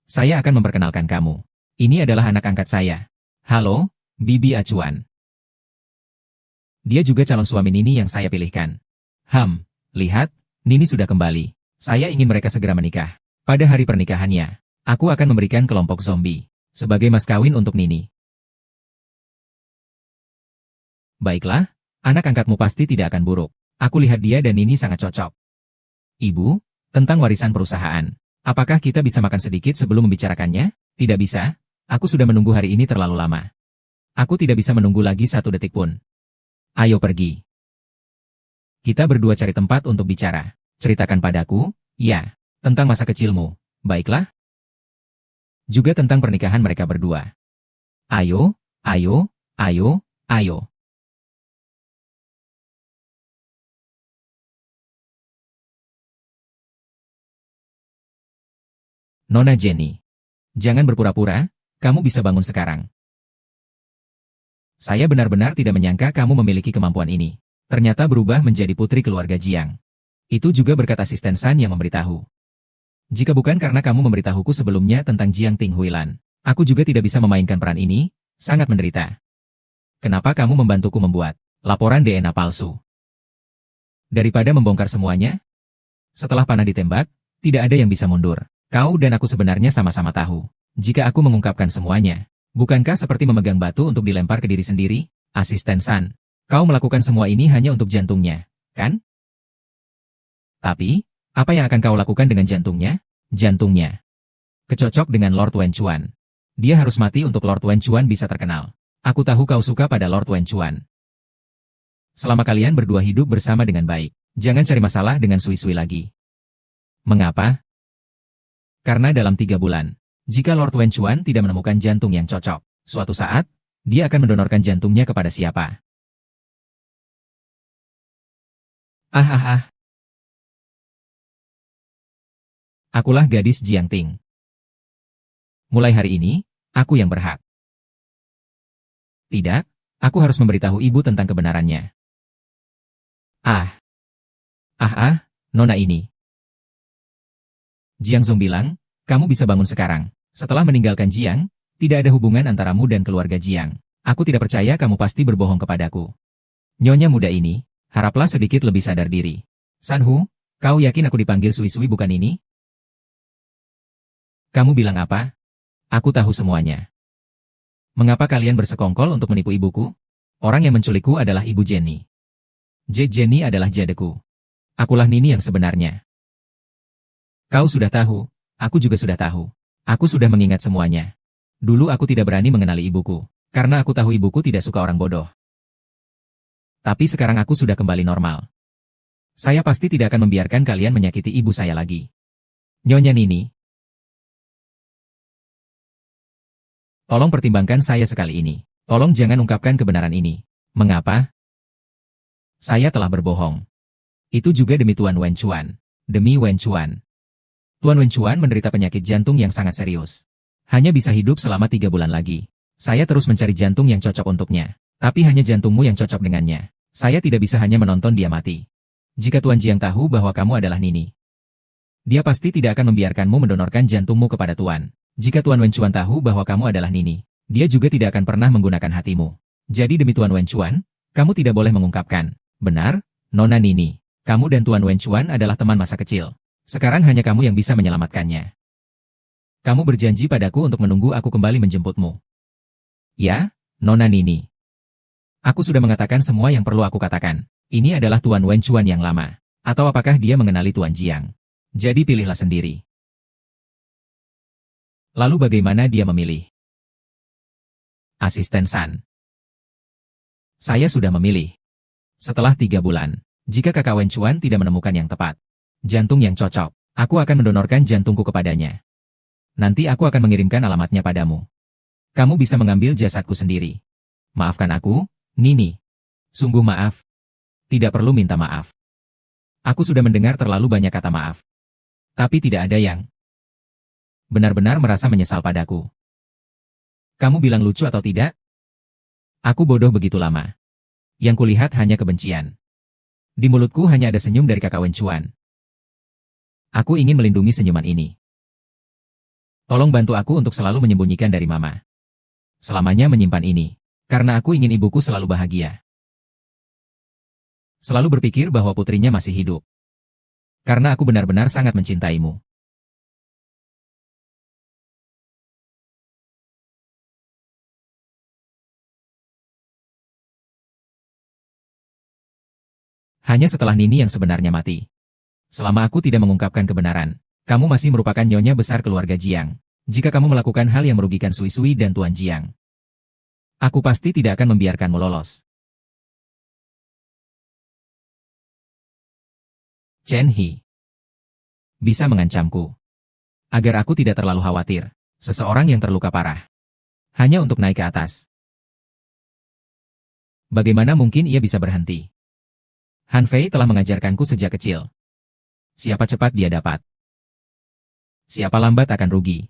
Saya akan memperkenalkan kamu. Ini adalah anak angkat saya. Halo, Bibi Acuan. Dia juga calon suami Nini yang saya pilihkan. Lihat, Nini sudah kembali. Saya ingin mereka segera menikah. Pada hari pernikahannya, aku akan memberikan kelompok zombie sebagai mas kawin untuk Nini. Baiklah, anak angkatmu pasti tidak akan buruk. Aku lihat dia dan Nini sangat cocok. Ibu, tentang warisan perusahaan. Apakah kita bisa makan sedikit sebelum membicarakannya? Tidak bisa. Aku sudah menunggu hari ini terlalu lama. Aku tidak bisa menunggu lagi 1 detik pun. Ayo pergi. Kita berdua cari tempat untuk bicara. Ceritakan padaku, ya. Tentang masa kecilmu, baiklah? Juga tentang pernikahan mereka berdua. Ayo, ayo, ayo, ayo. Nona Jenny. Jangan berpura-pura, kamu bisa bangun sekarang. Saya benar-benar tidak menyangka kamu memiliki kemampuan ini. Ternyata berubah menjadi putri keluarga Jiang. Itu juga berkat asisten San yang memberitahu. Jika bukan karena kamu memberitahuku sebelumnya tentang Jiang Ting Huilan, aku juga tidak bisa memainkan peran ini, sangat menderita. Kenapa kamu membantuku membuat laporan DNA palsu? Daripada membongkar semuanya? Setelah panah ditembak, tidak ada yang bisa mundur. Kau dan aku sebenarnya sama-sama tahu. Jika aku mengungkapkan semuanya, bukankah seperti memegang batu untuk dilempar ke diri sendiri? Asisten San, kau melakukan semua ini hanya untuk jantungnya, kan? Tapi, apa yang akan kau lakukan dengan jantungnya? Jantungnya kecocok dengan Lord Wen Chuan. Dia harus mati untuk Lord Wen Chuan bisa terkenal. Aku tahu kau suka pada Lord Wen Chuan. Selama kalian berdua hidup bersama dengan baik, jangan cari masalah dengan sui-sui lagi. Mengapa? Karena dalam 3 bulan, jika Lord Wen Chuan tidak menemukan jantung yang cocok, suatu saat, dia akan mendonorkan jantungnya kepada siapa? Ah. Akulah gadis Jiang Ting. Mulai hari ini, aku yang berhak. Tidak, aku harus memberitahu ibu tentang kebenarannya. Nona ini. Jiang Zong bilang, kamu bisa bangun sekarang. Setelah meninggalkan Jiang, tidak ada hubungan antaramu dan keluarga Jiang. Aku tidak percaya kamu pasti berbohong kepadaku. Nyonya muda ini, haraplah sedikit lebih sadar diri. Sanhu, kau yakin aku dipanggil sui-sui bukan ini? Kamu bilang apa? Aku tahu semuanya. Mengapa kalian bersekongkol untuk menipu ibuku? Orang yang menculikku adalah ibu Jenny. Jenny adalah jadeku. Akulah Nini yang sebenarnya. Kau sudah tahu, aku juga sudah tahu. Aku sudah mengingat semuanya. Dulu aku tidak berani mengenali ibuku, karena aku tahu ibuku tidak suka orang bodoh. Tapi sekarang aku sudah kembali normal. Saya pasti tidak akan membiarkan kalian menyakiti ibu saya lagi. Nyonya Nini. Tolong pertimbangkan saya sekali ini. Tolong jangan ungkapkan kebenaran ini. Mengapa? Saya telah berbohong. Itu juga demi Tuan Wen Chuan. Demi Wen Chuan. Tuan Wen Chuan menderita penyakit jantung yang sangat serius. Hanya bisa hidup selama 3 bulan lagi. Saya terus mencari jantung yang cocok untuknya. Tapi hanya jantungmu yang cocok dengannya. Saya tidak bisa hanya menonton dia mati. Jika Tuan Jiang tahu bahwa kamu adalah Nini, dia pasti tidak akan membiarkanmu mendonorkan jantungmu kepada Tuan. Jika Tuan Wen Chuan tahu bahwa kamu adalah Nini, dia juga tidak akan pernah menggunakan hatimu. Jadi demi Tuan Wen Chuan, kamu tidak boleh mengungkapkan. Benar, Nona Nini. Kamu dan Tuan Wen Chuan adalah teman masa kecil. Sekarang hanya kamu yang bisa menyelamatkannya. Kamu berjanji padaku untuk menunggu aku kembali menjemputmu. Ya, Nona Nini. Aku sudah mengatakan semua yang perlu aku katakan. Ini adalah Tuan Wen Chuan yang lama. Atau apakah dia mengenali Tuan Jiang? Jadi pilihlah sendiri. Lalu bagaimana dia memilih? Asisten San. Saya sudah memilih. Setelah 3 bulan, jika Kakak Wenchuan tidak menemukan yang tepat, jantung yang cocok, aku akan mendonorkan jantungku kepadanya. Nanti aku akan mengirimkan alamatnya padamu. Kamu bisa mengambil jasadku sendiri. Maafkan aku, Nini. Sungguh maaf. Tidak perlu minta maaf. Aku sudah mendengar terlalu banyak kata maaf. Tapi tidak ada yang benar-benar merasa menyesal padaku. Kamu bilang lucu atau tidak? Aku bodoh begitu lama. Yang kulihat hanya kebencian. Di mulutku hanya ada senyum dari Kakak Wenchuan. Aku ingin melindungi senyuman ini. Tolong bantu aku untuk selalu menyembunyikan dari Mama. Selamanya menyimpan ini. Karena aku ingin ibuku selalu bahagia. Selalu berpikir bahwa putrinya masih hidup. Karena aku benar-benar sangat mencintaimu. Hanya setelah Nini yang sebenarnya mati. Selama aku tidak mengungkapkan kebenaran, kamu masih merupakan nyonya besar keluarga Jiang. Jika kamu melakukan hal yang merugikan Sui Sui dan Tuan Jiang, aku pasti tidak akan membiarkanmu lolos. Chen He bisa mengancamku. Agar aku tidak terlalu khawatir. Seseorang yang terluka parah. Hanya untuk naik ke atas. Bagaimana mungkin ia bisa berhenti? Han Fei telah mengajarkanku sejak kecil. Siapa cepat dia dapat. Siapa lambat akan rugi.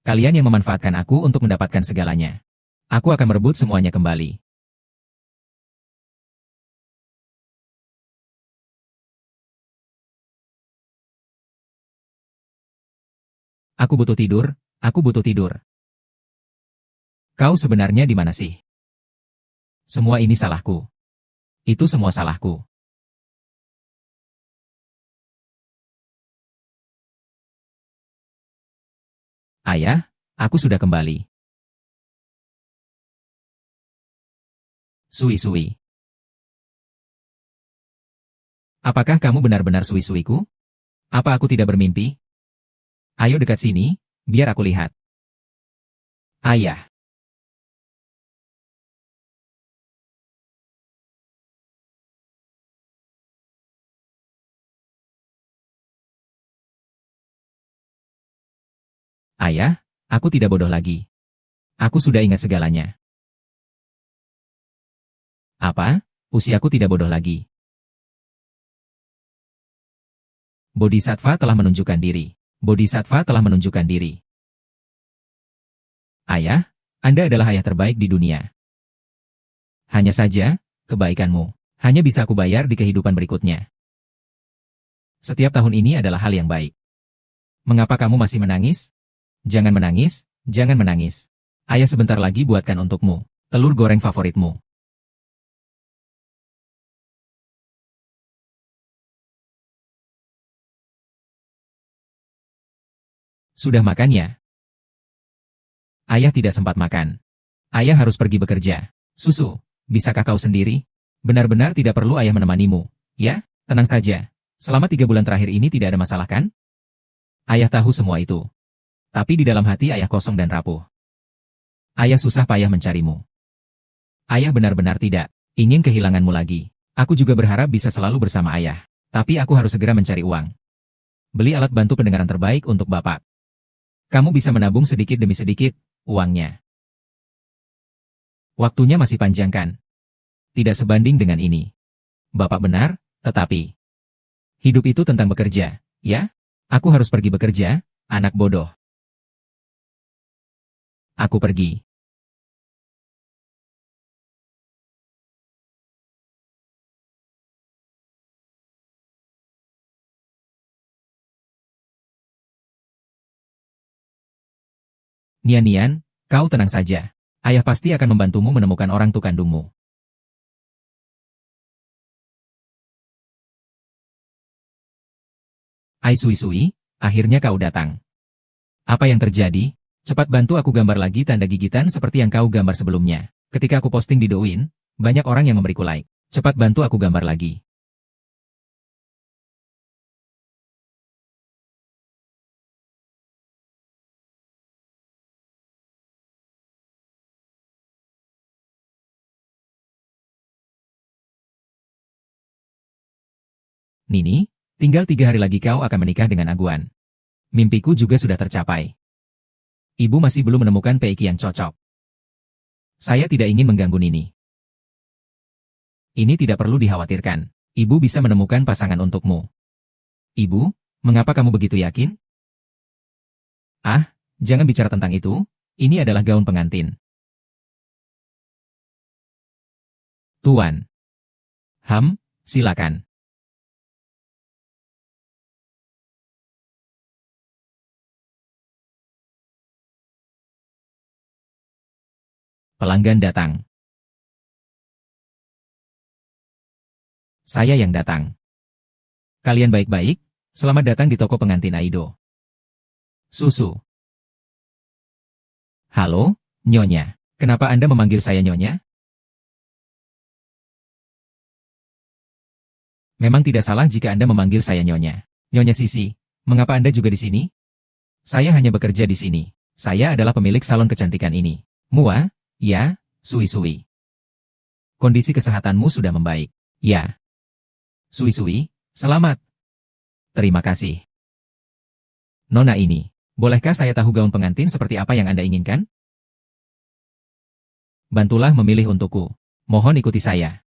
Kalian yang memanfaatkan aku untuk mendapatkan segalanya. Aku akan merebut semuanya kembali. Aku butuh tidur, aku butuh tidur. Kau sebenarnya di mana sih? Semua ini salahku. Itu semua salahku. Ayah, aku sudah kembali. Sui-sui. Apakah kamu benar-benar sui-suiku? Apa aku tidak bermimpi? Ayo dekat sini, biar aku lihat. Ayah. Ayah, aku tidak bodoh lagi. Aku sudah ingat segalanya. Apa? Usiaku tidak bodoh lagi. Bodhisattva telah menunjukkan diri. Bodhisattva telah menunjukkan diri. Ayah, Anda adalah ayah terbaik di dunia. Hanya saja, kebaikanmu hanya bisa aku bayar di kehidupan berikutnya. Setiap tahun ini adalah hal yang baik. Mengapa kamu masih menangis? Jangan menangis, jangan menangis. Ayah sebentar lagi buatkan untukmu telur goreng favoritmu. Sudah makan ya? Ayah tidak sempat makan. Ayah harus pergi bekerja. Susu, bisakah kau sendiri? Benar-benar tidak perlu ayah menemanimu. Ya, tenang saja. Selama 3 bulan terakhir ini tidak ada masalah kan? Ayah tahu semua itu. Tapi di dalam hati ayah kosong dan rapuh. Ayah susah payah mencarimu. Ayah benar-benar tidak ingin kehilanganmu lagi. Aku juga berharap bisa selalu bersama ayah. Tapi aku harus segera mencari uang. Beli alat bantu pendengaran terbaik untuk Bapak. Kamu bisa menabung sedikit demi sedikit uangnya. Waktunya masih panjang kan? Tidak sebanding dengan ini. Bapak benar, tetapi hidup itu tentang bekerja, ya? Aku harus pergi bekerja, anak bodoh. Aku pergi. Nian-Nian, kau tenang saja. Ayah pasti akan membantumu menemukan orang tua kandungmu. Ai Sui-Sui, akhirnya kau datang. Apa yang terjadi? Cepat bantu aku gambar lagi tanda gigitan seperti yang kau gambar sebelumnya. Ketika aku posting di Douyin, banyak orang yang memberiku like. Cepat bantu aku gambar lagi. Nini, tinggal 3 hari lagi kau akan menikah dengan Aguan. Mimpiku juga sudah tercapai. Ibu masih belum menemukan Peiki yang cocok. Saya tidak ingin mengganggu Nini. Ini tidak perlu dikhawatirkan. Ibu bisa menemukan pasangan untukmu. Ibu, mengapa kamu begitu yakin? Ah, jangan bicara tentang itu. Ini adalah gaun pengantin. Tuan. Silakan. Pelanggan datang. Saya yang datang. Kalian baik-baik? Selamat datang di toko pengantin Aido. Susu. Halo, Nyonya. Kenapa Anda memanggil saya Nyonya? Memang tidak salah jika Anda memanggil saya Nyonya. Nyonya Sisi, mengapa Anda juga di sini? Saya hanya bekerja di sini. Saya adalah pemilik salon kecantikan ini. Mua? Ya, Sui-Sui. Kondisi kesehatanmu sudah membaik. Ya. Sui-Sui, selamat. Terima kasih. Nona ini, bolehkah saya tahu gaun pengantin seperti apa yang Anda inginkan? Bantulah memilih untukku. Mohon ikuti saya.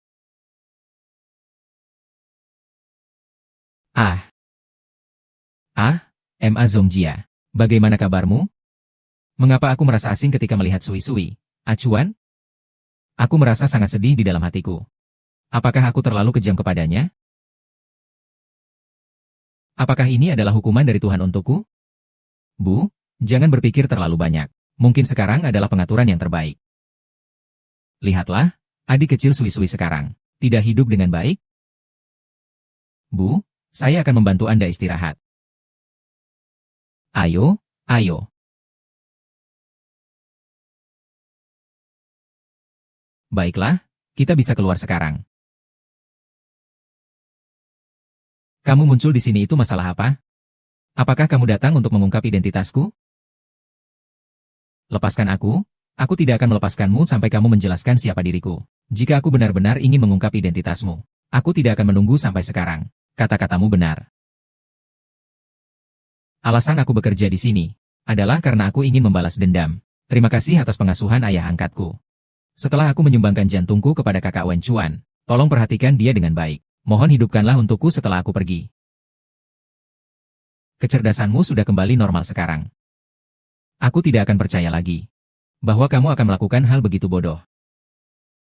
Ma Zongjia. Bagaimana kabarmu? Mengapa aku merasa asing ketika melihat Sui-Sui? Acuan? Aku merasa sangat sedih di dalam hatiku. Apakah aku terlalu kejam kepadanya? Apakah ini adalah hukuman dari Tuhan untukku? Bu, jangan berpikir terlalu banyak. Mungkin sekarang adalah pengaturan yang terbaik. Lihatlah, adik kecil Sui-Sui sekarang. Tidak hidup dengan baik? Bu, saya akan membantu Anda istirahat. Ayo. Baiklah, kita bisa keluar sekarang. Kamu muncul di sini itu masalah apa? Apakah kamu datang untuk mengungkap identitasku? Lepaskan aku tidak akan melepaskanmu sampai kamu menjelaskan siapa diriku. Jika aku benar-benar ingin mengungkap identitasmu, aku tidak akan menunggu sampai sekarang. Kata-katamu benar. Alasan aku bekerja di sini adalah karena aku ingin membalas dendam. Terima kasih atas pengasuhan ayah angkatku. Setelah aku menyumbangkan jantungku kepada kakak Wen Chuan, tolong perhatikan dia dengan baik. Mohon hidupkanlah untukku setelah aku pergi. Kecerdasanmu sudah kembali normal sekarang. Aku tidak akan percaya lagi bahwa kamu akan melakukan hal begitu bodoh.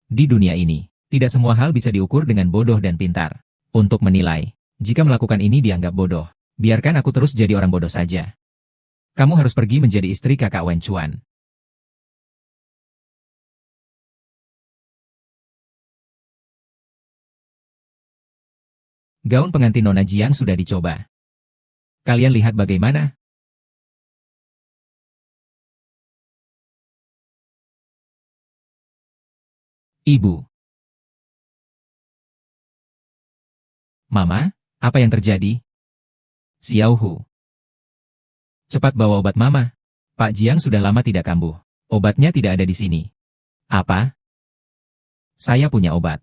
Di dunia ini, tidak semua hal bisa diukur dengan bodoh dan pintar. Untuk menilai, jika melakukan ini dianggap bodoh, biarkan aku terus jadi orang bodoh saja. Kamu harus pergi menjadi istri kakak Wen Chuan. Gaun pengantin Nona Jiang sudah dicoba. Kalian lihat bagaimana? Ibu. Mama, apa yang terjadi? Xiao Hu. Cepat bawa obat Mama. Pak Jiang sudah lama tidak kambuh. Obatnya tidak ada di sini. Apa? Saya punya obat.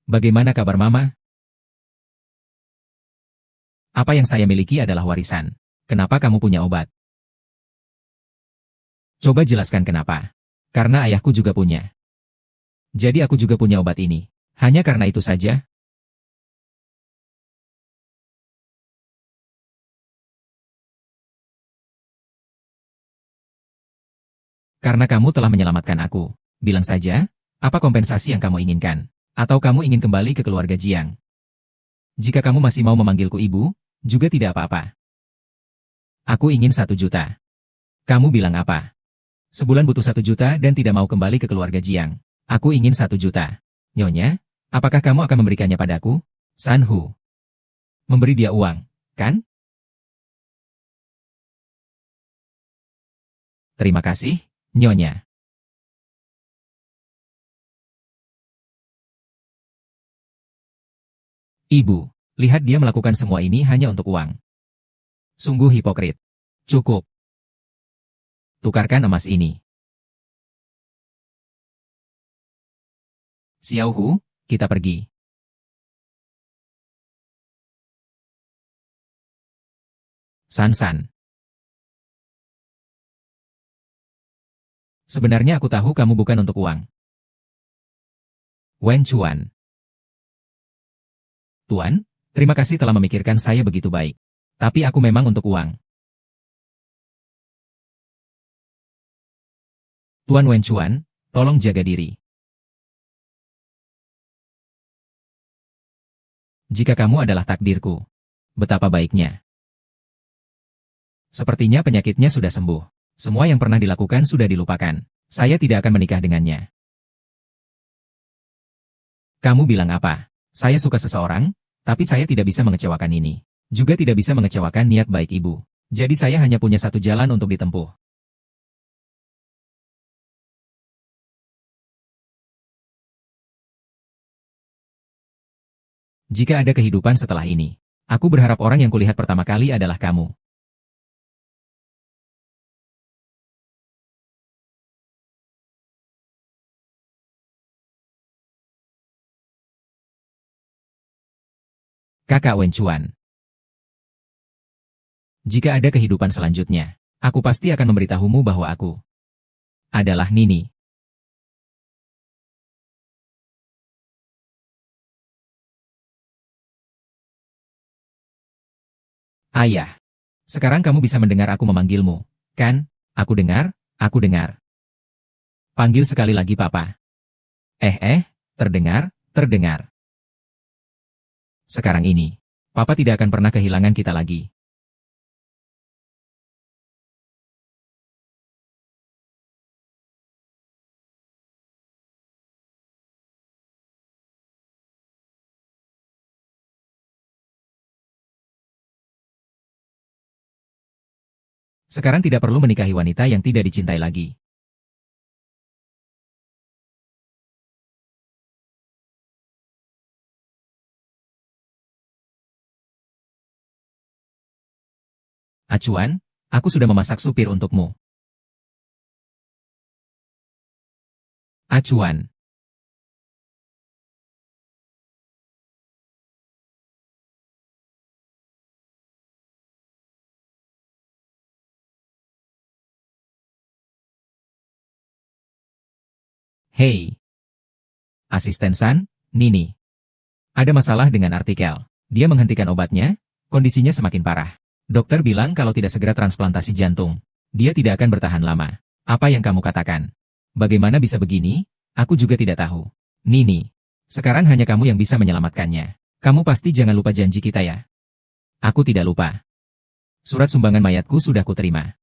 Bagaimana kabar Mama? Apa yang saya miliki adalah warisan. Kenapa kamu punya obat? Coba jelaskan kenapa. Karena ayahku juga punya. Jadi aku juga punya obat ini. Hanya karena itu saja? Karena kamu telah menyelamatkan aku. Bilang saja, apa kompensasi yang kamu inginkan? Atau kamu ingin kembali ke keluarga Jiang? Jika kamu masih mau memanggilku ibu, juga tidak apa-apa. Aku ingin 1 juta. Kamu bilang apa? Sebulan butuh 1 juta dan tidak mau kembali ke keluarga Jiang. Aku ingin 1 juta. Nyonya, apakah kamu akan memberikannya padaku? Sanhu. Memberi dia uang, kan? Terima kasih, Nyonya. Ibu, lihat dia melakukan semua ini hanya untuk uang. Sungguh hipokrit. Cukup. Tukarkan emas ini. Xiao Hu, kita pergi. San. Sebenarnya aku tahu kamu bukan untuk uang. Wen Chuan. Tuan, terima kasih telah memikirkan saya begitu baik. Tapi aku memang untuk uang. Tuan Wen Chuan, tolong jaga diri. Jika kamu adalah takdirku, betapa baiknya. Sepertinya penyakitnya sudah sembuh. Semua yang pernah dilakukan sudah dilupakan. Saya tidak akan menikah dengannya. Kamu bilang apa? Saya suka seseorang, tapi saya tidak bisa mengecewakan ini. Juga tidak bisa mengecewakan niat baik ibu. Jadi saya hanya punya satu jalan untuk ditempuh. Jika ada kehidupan setelah ini, aku berharap orang yang kulihat pertama kali adalah kamu. Kakak Wen Chuan. Jika ada kehidupan selanjutnya, aku pasti akan memberitahumu bahwa aku adalah Nini. Ayah. Sekarang kamu bisa mendengar aku memanggilmu, kan? Aku dengar, aku dengar. Panggil sekali lagi Papa. Terdengar. Sekarang ini, Papa tidak akan pernah kehilangan kita lagi. Sekarang tidak perlu menikahi wanita yang tidak dicintai lagi. Acuan, aku sudah memasak supir untukmu. Acuan. Hei. Asisten San, Nini. Ada masalah dengan artikel. Dia menghentikan obatnya, kondisinya semakin parah. Dokter bilang kalau tidak segera transplantasi jantung, dia tidak akan bertahan lama. Apa yang kamu katakan? Bagaimana bisa begini? Aku juga tidak tahu. Nini, sekarang hanya kamu yang bisa menyelamatkannya. Kamu pasti jangan lupa janji kita ya. Aku tidak lupa. Surat sumbangan mayatku sudah kuterima.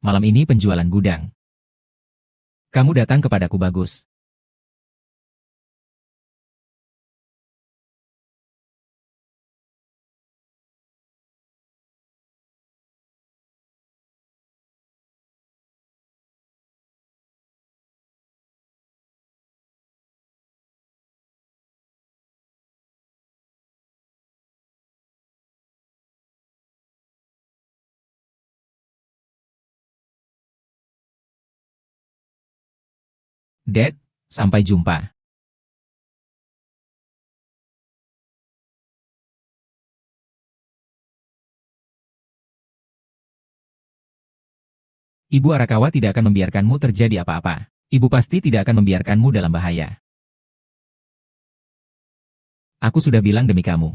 Malam ini penjualan gudang. Kamu datang kepadaku bagus. Dad, sampai jumpa. Ibu Arakawa tidak akan membiarkanmu terjadi apa-apa. Ibu pasti tidak akan membiarkanmu dalam bahaya. Aku sudah bilang demi kamu.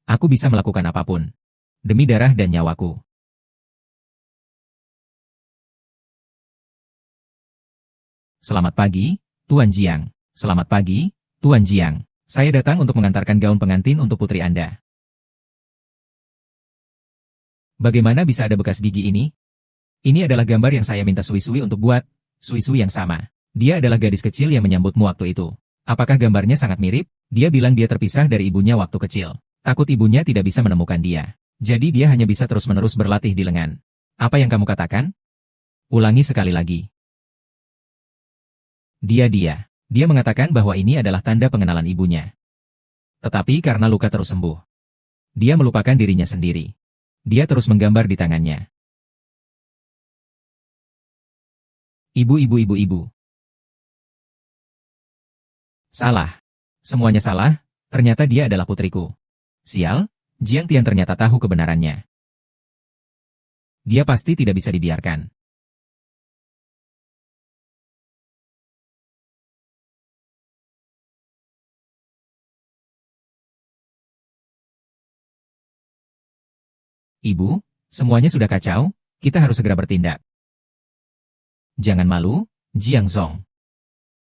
Aku bisa melakukan apapun. Demi darah dan nyawaku. Selamat pagi, Tuan Jiang. Selamat pagi, Tuan Jiang. Saya datang untuk mengantarkan gaun pengantin untuk putri Anda. Bagaimana bisa ada bekas gigi ini? Ini adalah gambar yang saya minta Sui-Sui untuk buat, Sui-Sui yang sama. Dia adalah gadis kecil yang menyambutmu waktu itu. Apakah gambarnya sangat mirip? Dia bilang dia terpisah dari ibunya waktu kecil. Takut ibunya tidak bisa menemukan dia. Jadi dia hanya bisa terus-menerus berlatih di lengan. Apa yang kamu katakan? Ulangi sekali lagi. Dia. Dia mengatakan bahwa ini adalah tanda pengenalan ibunya. Tetapi karena luka terus sembuh, dia melupakan dirinya sendiri. Dia terus menggambar di tangannya. Ibu. Salah. Semuanya salah, ternyata dia adalah putriku. Sial, Jiang Tian ternyata tahu kebenarannya. Dia pasti tidak bisa dibiarkan. Ibu, semuanya sudah kacau, kita harus segera bertindak. Jangan malu, Jiang Zong.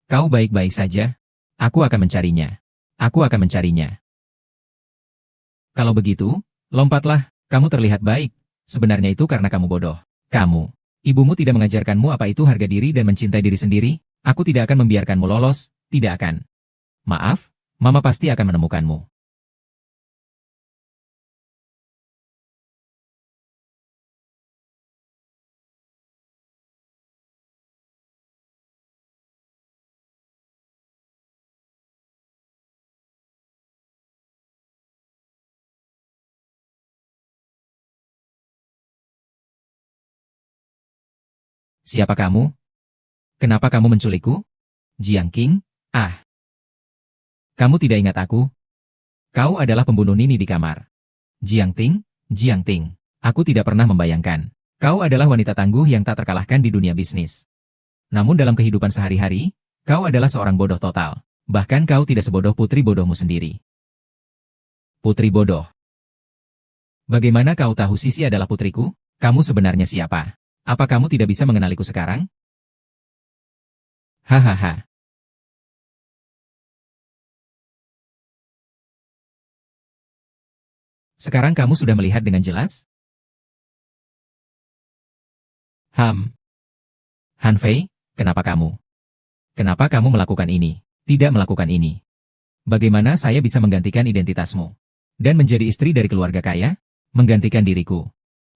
Kau baik-baik saja? Aku akan mencarinya. Aku akan mencarinya. Kalau begitu, lompatlah, kamu terlihat baik. Sebenarnya itu karena kamu bodoh. Ibumu tidak mengajarkanmu apa itu harga diri dan mencintai diri sendiri. Aku tidak akan membiarkanmu lolos, tidak akan. Maaf, Mama pasti akan menemukanmu. Siapa kamu? Kenapa kamu menculikku? Jiang Qing? Ah, kamu tidak ingat aku? Kau adalah pembunuh Nini di kamar. Jiang Ting, aku tidak pernah membayangkan. Kau adalah wanita tangguh yang tak terkalahkan di dunia bisnis. Namun dalam kehidupan sehari-hari, kau adalah seorang bodoh total. Bahkan kau tidak sebodoh putri bodohmu sendiri. Putri bodoh. Bagaimana kau tahu Sisi adalah putriku? Kamu sebenarnya siapa? Apa kamu tidak bisa mengenaliku sekarang? Hahaha. Sekarang kamu sudah melihat dengan jelas? Han Fei, kenapa kamu? Kenapa kamu melakukan ini? Tidak melakukan ini. Bagaimana saya bisa menggantikan identitasmu? Dan menjadi istri dari keluarga kaya? Menggantikan diriku.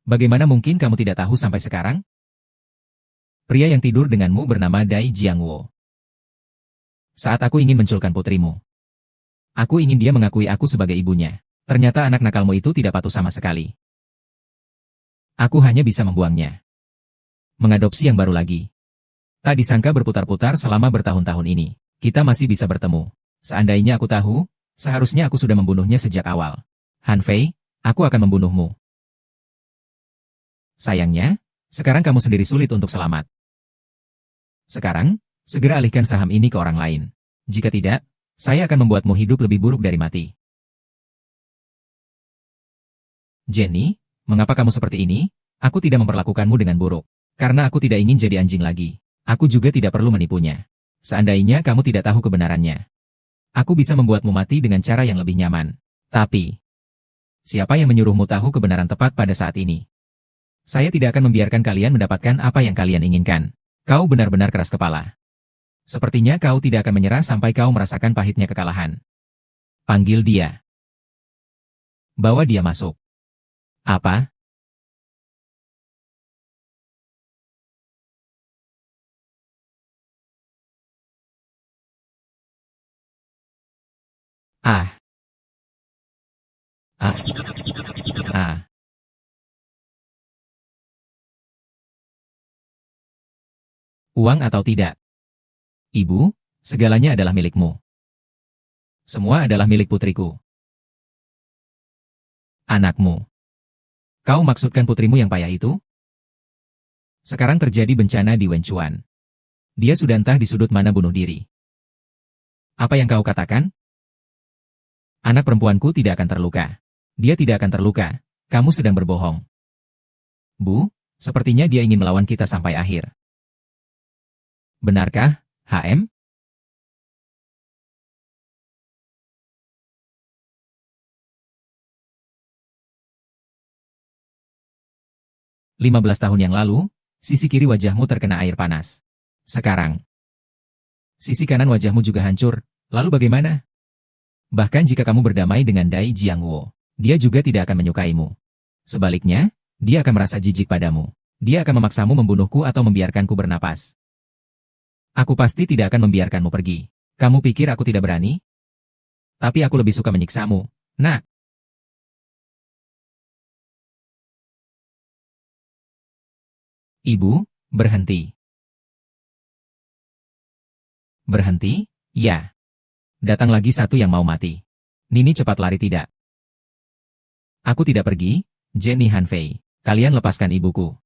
Bagaimana mungkin kamu tidak tahu sampai sekarang? Pria yang tidur denganmu bernama Dai Jiangwo. Saat aku ingin menculkan putrimu, aku ingin dia mengakui aku sebagai ibunya. Ternyata anak nakalmu itu tidak patuh sama sekali. Aku hanya bisa membuangnya. Mengadopsi yang baru lagi. Tak disangka berputar-putar selama bertahun-tahun ini. Kita masih bisa bertemu. Seandainya aku tahu, seharusnya aku sudah membunuhnya sejak awal. Han Fei, aku akan membunuhmu. Sayangnya, sekarang kamu sendiri sulit untuk selamat. Sekarang, segera alihkan saham ini ke orang lain. Jika tidak, saya akan membuatmu hidup lebih buruk dari mati. Jenny, mengapa kamu seperti ini? Aku tidak memperlakukanmu dengan buruk. Karena aku tidak ingin jadi anjing lagi. Aku juga tidak perlu menipunya. Seandainya kamu tidak tahu kebenarannya, aku bisa membuatmu mati dengan cara yang lebih nyaman. Tapi, siapa yang menyuruhmu tahu kebenaran tepat pada saat ini? Saya tidak akan membiarkan kalian mendapatkan apa yang kalian inginkan. Kau benar-benar keras kepala. Sepertinya kau tidak akan menyerah sampai kau merasakan pahitnya kekalahan. Panggil dia. Bawa dia masuk. Apa? Ah. Ah. Ah. Uang atau tidak? Ibu, segalanya adalah milikmu. Semua adalah milik putriku. Anakmu. Kau maksudkan putrimu yang payah itu? Sekarang terjadi bencana di Wenchuan. Dia sudah entah di sudut mana bunuh diri. Apa yang kau katakan? Anak perempuanku tidak akan terluka. Dia tidak akan terluka. Kamu sedang berbohong. Bu, sepertinya dia ingin melawan kita sampai akhir. Benarkah, HM? "15 tahun yang lalu, sisi kiri wajahmu terkena air panas. Sekarang, sisi kanan wajahmu juga hancur. Lalu bagaimana? Bahkan jika kamu berdamai dengan Dai Jiangwo, dia juga tidak akan menyukaimu. Sebaliknya, dia akan merasa jijik padamu. Dia akan memaksamu membunuhku atau membiarkanku bernapas. Aku pasti tidak akan membiarkanmu pergi. Kamu pikir aku tidak berani? Tapi aku lebih suka menyiksamu. Nah, Ibu, berhenti. Berhenti? Ya. Datang lagi satu yang mau mati. Nini cepat lari tidak. Aku tidak pergi, Jenny Hanfei. Kalian lepaskan ibuku.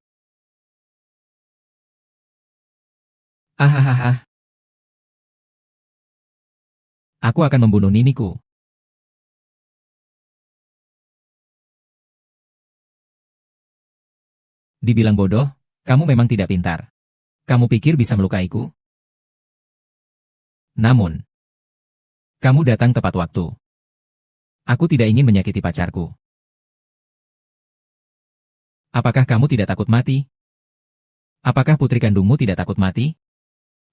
Ahahaha. Aku akan membunuh niniku. Dibilang bodoh, kamu memang tidak pintar. Kamu pikir bisa melukaiku? Namun, kamu datang tepat waktu. Aku tidak ingin menyakiti pacarku. Apakah kamu tidak takut mati? Apakah putri kandungmu tidak takut mati?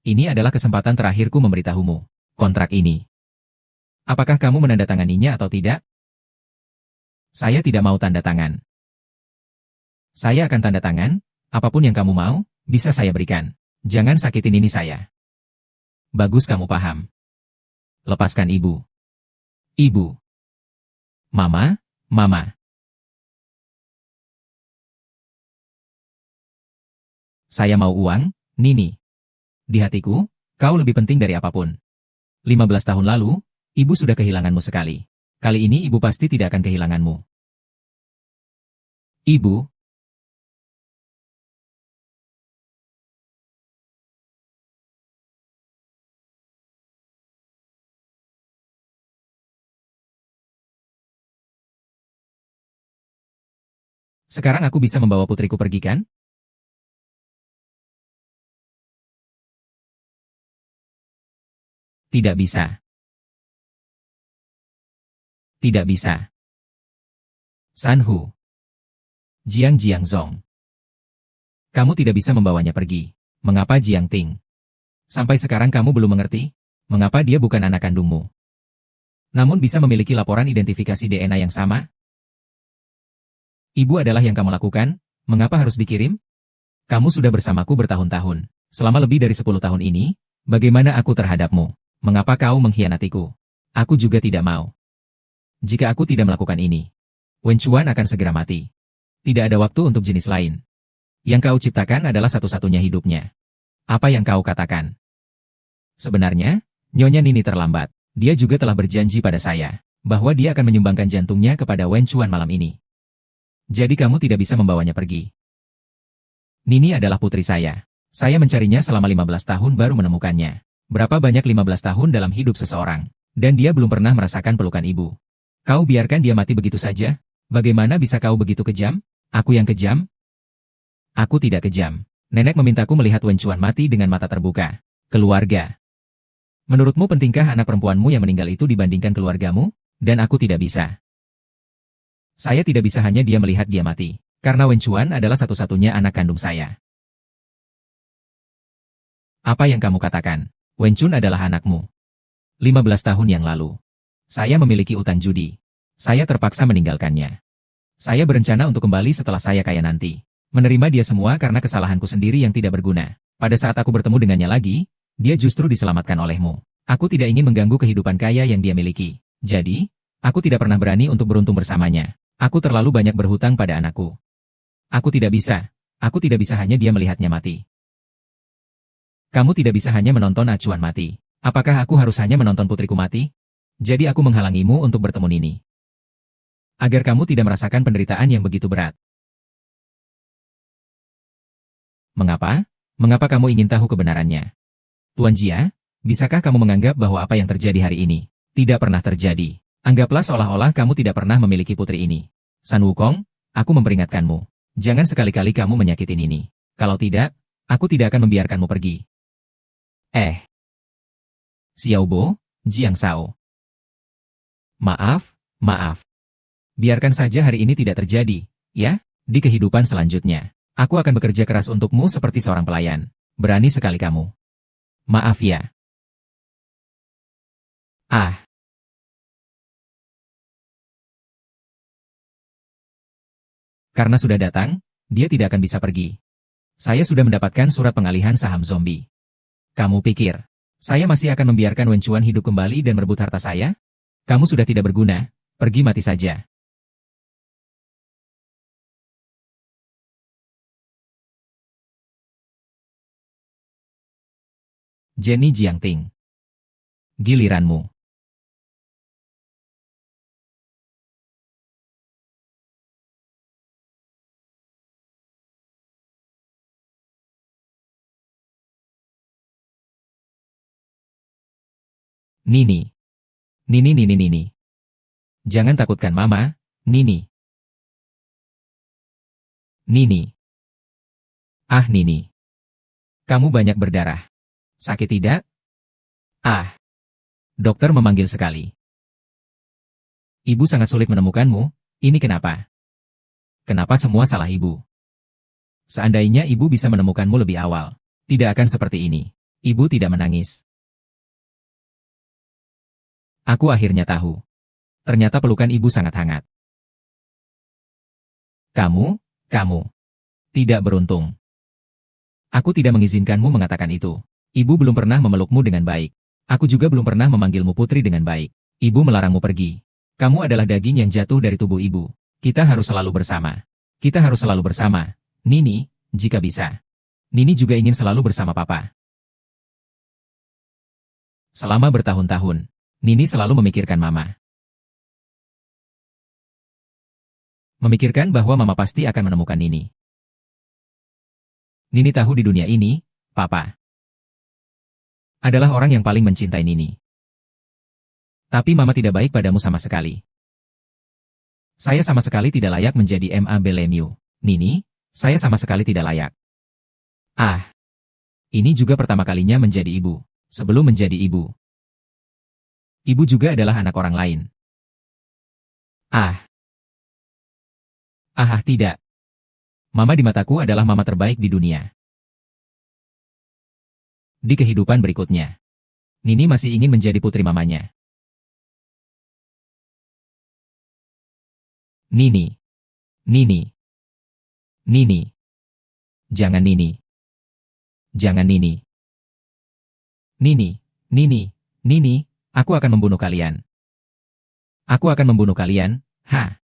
Ini adalah kesempatan terakhirku memberitahumu. Kontrak ini. Apakah kamu menandatanganinya atau tidak? Saya tidak mau tanda tangan. Saya akan tanda tangan, apapun yang kamu mau, bisa saya berikan. Jangan sakitin ini saya. Bagus kamu paham. Lepaskan ibu. Ibu. Mama, mama. Saya mau uang, Nini. Di hatiku, kau lebih penting dari apapun. 15 tahun lalu, ibu sudah kehilanganmu sekali. Kali ini ibu pasti tidak akan kehilanganmu. Ibu. Sekarang aku bisa membawa putriku pergi kan? Tidak bisa. Tidak bisa. Sanhu. Jiang Jiangzong. Kamu tidak bisa membawanya pergi. Mengapa Jiang Ting? Sampai sekarang kamu belum mengerti? Mengapa dia bukan anak kandungmu? Namun bisa memiliki laporan identifikasi DNA yang sama? Ibu adalah yang kamu lakukan, mengapa harus dikirim? Kamu sudah bersamaku bertahun-tahun. Selama lebih dari 10 tahun ini, bagaimana aku terhadapmu? Mengapa kau mengkhianatiku? Aku juga tidak mau. Jika aku tidak melakukan ini, Wen Chuan akan segera mati. Tidak ada waktu untuk jenis lain. Yang kau ciptakan adalah satu-satunya hidupnya. Apa yang kau katakan? Sebenarnya, Nyonya Nini terlambat. Dia juga telah berjanji pada saya, bahwa dia akan menyumbangkan jantungnya kepada Wen Chuan malam ini. Jadi kamu tidak bisa membawanya pergi. Nini adalah putri saya. Saya mencarinya selama 15 tahun baru menemukannya. Berapa banyak 15 tahun dalam hidup seseorang? Dan dia belum pernah merasakan pelukan ibu. Kau biarkan dia mati begitu saja? Bagaimana bisa kau begitu kejam? Aku yang kejam? Aku tidak kejam. Nenek memintaku melihat Wen Chuan mati dengan mata terbuka. Keluarga. Menurutmu pentingkah anak perempuanmu yang meninggal itu dibandingkan keluargamu? Dan aku tidak bisa. Saya tidak bisa hanya dia melihat dia mati. Karena Wen Chuan adalah satu-satunya anak kandung saya. Apa yang kamu katakan? Wen Chun adalah anakmu. 15 tahun yang lalu. Saya memiliki utang judi. Saya terpaksa meninggalkannya. Saya berencana untuk kembali setelah saya kaya nanti. Menerima dia semua karena kesalahanku sendiri yang tidak berguna. Pada saat aku bertemu dengannya lagi, dia justru diselamatkan olehmu. Aku tidak ingin mengganggu kehidupan kaya yang dia miliki. Jadi, aku tidak pernah berani untuk beruntung bersamanya. Aku terlalu banyak berhutang pada anakku. Aku tidak bisa. Aku tidak bisa hanya dia melihatnya mati. Kamu tidak bisa hanya menonton acuan mati. Apakah aku harus hanya menonton putriku mati? Jadi aku menghalangimu untuk bertemu Nini. Agar kamu tidak merasakan penderitaan yang begitu berat. Mengapa? Mengapa kamu ingin tahu kebenarannya? Tuan Jia, bisakah kamu menganggap bahwa apa yang terjadi hari ini tidak pernah terjadi? Anggaplah seolah-olah kamu tidak pernah memiliki putri ini. San Wukong, aku memperingatkanmu. Jangan sekali-kali kamu menyakiti Nini. Kalau tidak, aku tidak akan membiarkanmu pergi. Xiao Bo, Jiang Sao. Maaf, maaf. Biarkan saja hari ini tidak terjadi, ya? Di kehidupan selanjutnya, aku akan bekerja keras untukmu seperti seorang pelayan. Berani sekali kamu. Maaf ya. Karena sudah datang, dia tidak akan bisa pergi. Saya sudah mendapatkan surat pengalihan saham zombie. Kamu pikir, Saya masih akan membiarkan Wen Chuan hidup kembali dan merebut harta saya? Kamu sudah tidak berguna, pergi mati saja. Jenny Jiangting. Giliranmu. Nini. Nini. Jangan takutkan Mama, Nini. Nini. Ah Nini. Kamu banyak berdarah. Sakit tidak? Ah. Dokter memanggil sekali. Ibu sangat sulit menemukanmu, ini kenapa? Kenapa semua salah ibu? Seandainya ibu bisa menemukanmu lebih awal, tidak akan seperti ini. Ibu tidak menangis. Aku akhirnya tahu. Ternyata pelukan ibu sangat hangat. Kamu. Tidak beruntung. Aku tidak mengizinkanmu mengatakan itu. Ibu belum pernah memelukmu dengan baik. Aku juga belum pernah memanggilmu putri dengan baik. Ibu melarangmu pergi. Kamu adalah daging yang jatuh dari tubuh ibu. Kita harus selalu bersama. Kita harus selalu bersama. Nini, jika bisa. Nini juga ingin selalu bersama Papa. Selama bertahun-tahun, Nini selalu memikirkan Mama. Memikirkan bahwa Mama pasti akan menemukan Nini. Nini tahu di dunia ini, Papa adalah orang yang paling mencintai Nini. Tapi Mama tidak baik padamu sama sekali. Saya sama sekali tidak layak menjadi Ma Belemiu. Nini, saya sama sekali tidak layak. Ah. Ini juga pertama kalinya menjadi ibu. Sebelum menjadi ibu. Ibu juga adalah anak orang lain. Ah. Tidak. Mama di mataku adalah mama terbaik di dunia. Di kehidupan berikutnya, Nini masih ingin menjadi putri mamanya. Nini. Jangan Nini. Jangan Nini. Nini, aku akan membunuh kalian. Aku akan membunuh kalian, ha.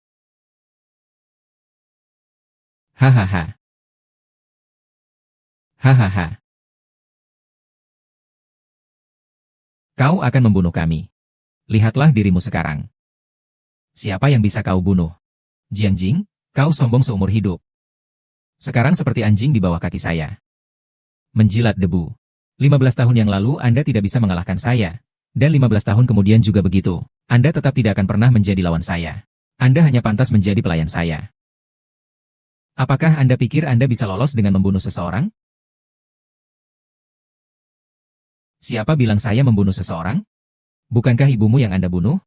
Hahaha. Hahaha. Kau akan membunuh kami. Lihatlah dirimu sekarang. Siapa yang bisa kau bunuh? Jianjing, kau sombong seumur hidup. Sekarang seperti anjing di bawah kaki saya. Menjilat debu. 15 tahun yang lalu Anda tidak bisa mengalahkan saya. Dan 15 tahun kemudian juga begitu. Anda tetap tidak akan pernah menjadi lawan saya. Anda hanya pantas menjadi pelayan saya. Apakah Anda pikir Anda bisa lolos dengan membunuh seseorang? Siapa bilang saya membunuh seseorang? Bukankah ibumu yang Anda bunuh?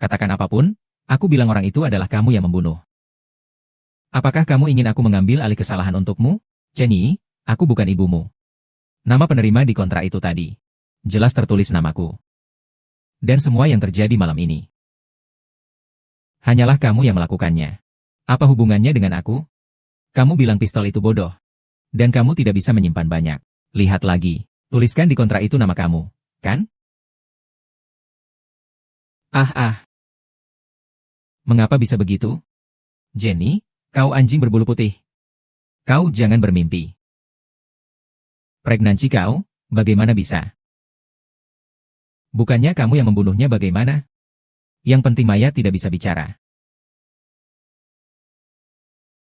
Katakan apapun, aku bilang orang itu adalah kamu yang membunuh. Apakah kamu ingin aku mengambil alih kesalahan untukmu? Jenny, aku bukan ibumu. Nama penerima di kontrak itu tadi. Jelas tertulis namaku. Dan semua yang terjadi malam ini. Hanyalah kamu yang melakukannya. Apa hubungannya dengan aku? Kamu bilang pistol itu bodoh. Dan kamu tidak bisa menyimpan banyak. Lihat lagi. Tuliskan di kontrak itu nama kamu, kan? Mengapa bisa begitu? Jenny, kau anjing berbulu putih. Kau jangan bermimpi. Pregnancy kau, bagaimana bisa? Bukannya kamu yang membunuhnya bagaimana? Yang penting Maya tidak bisa bicara.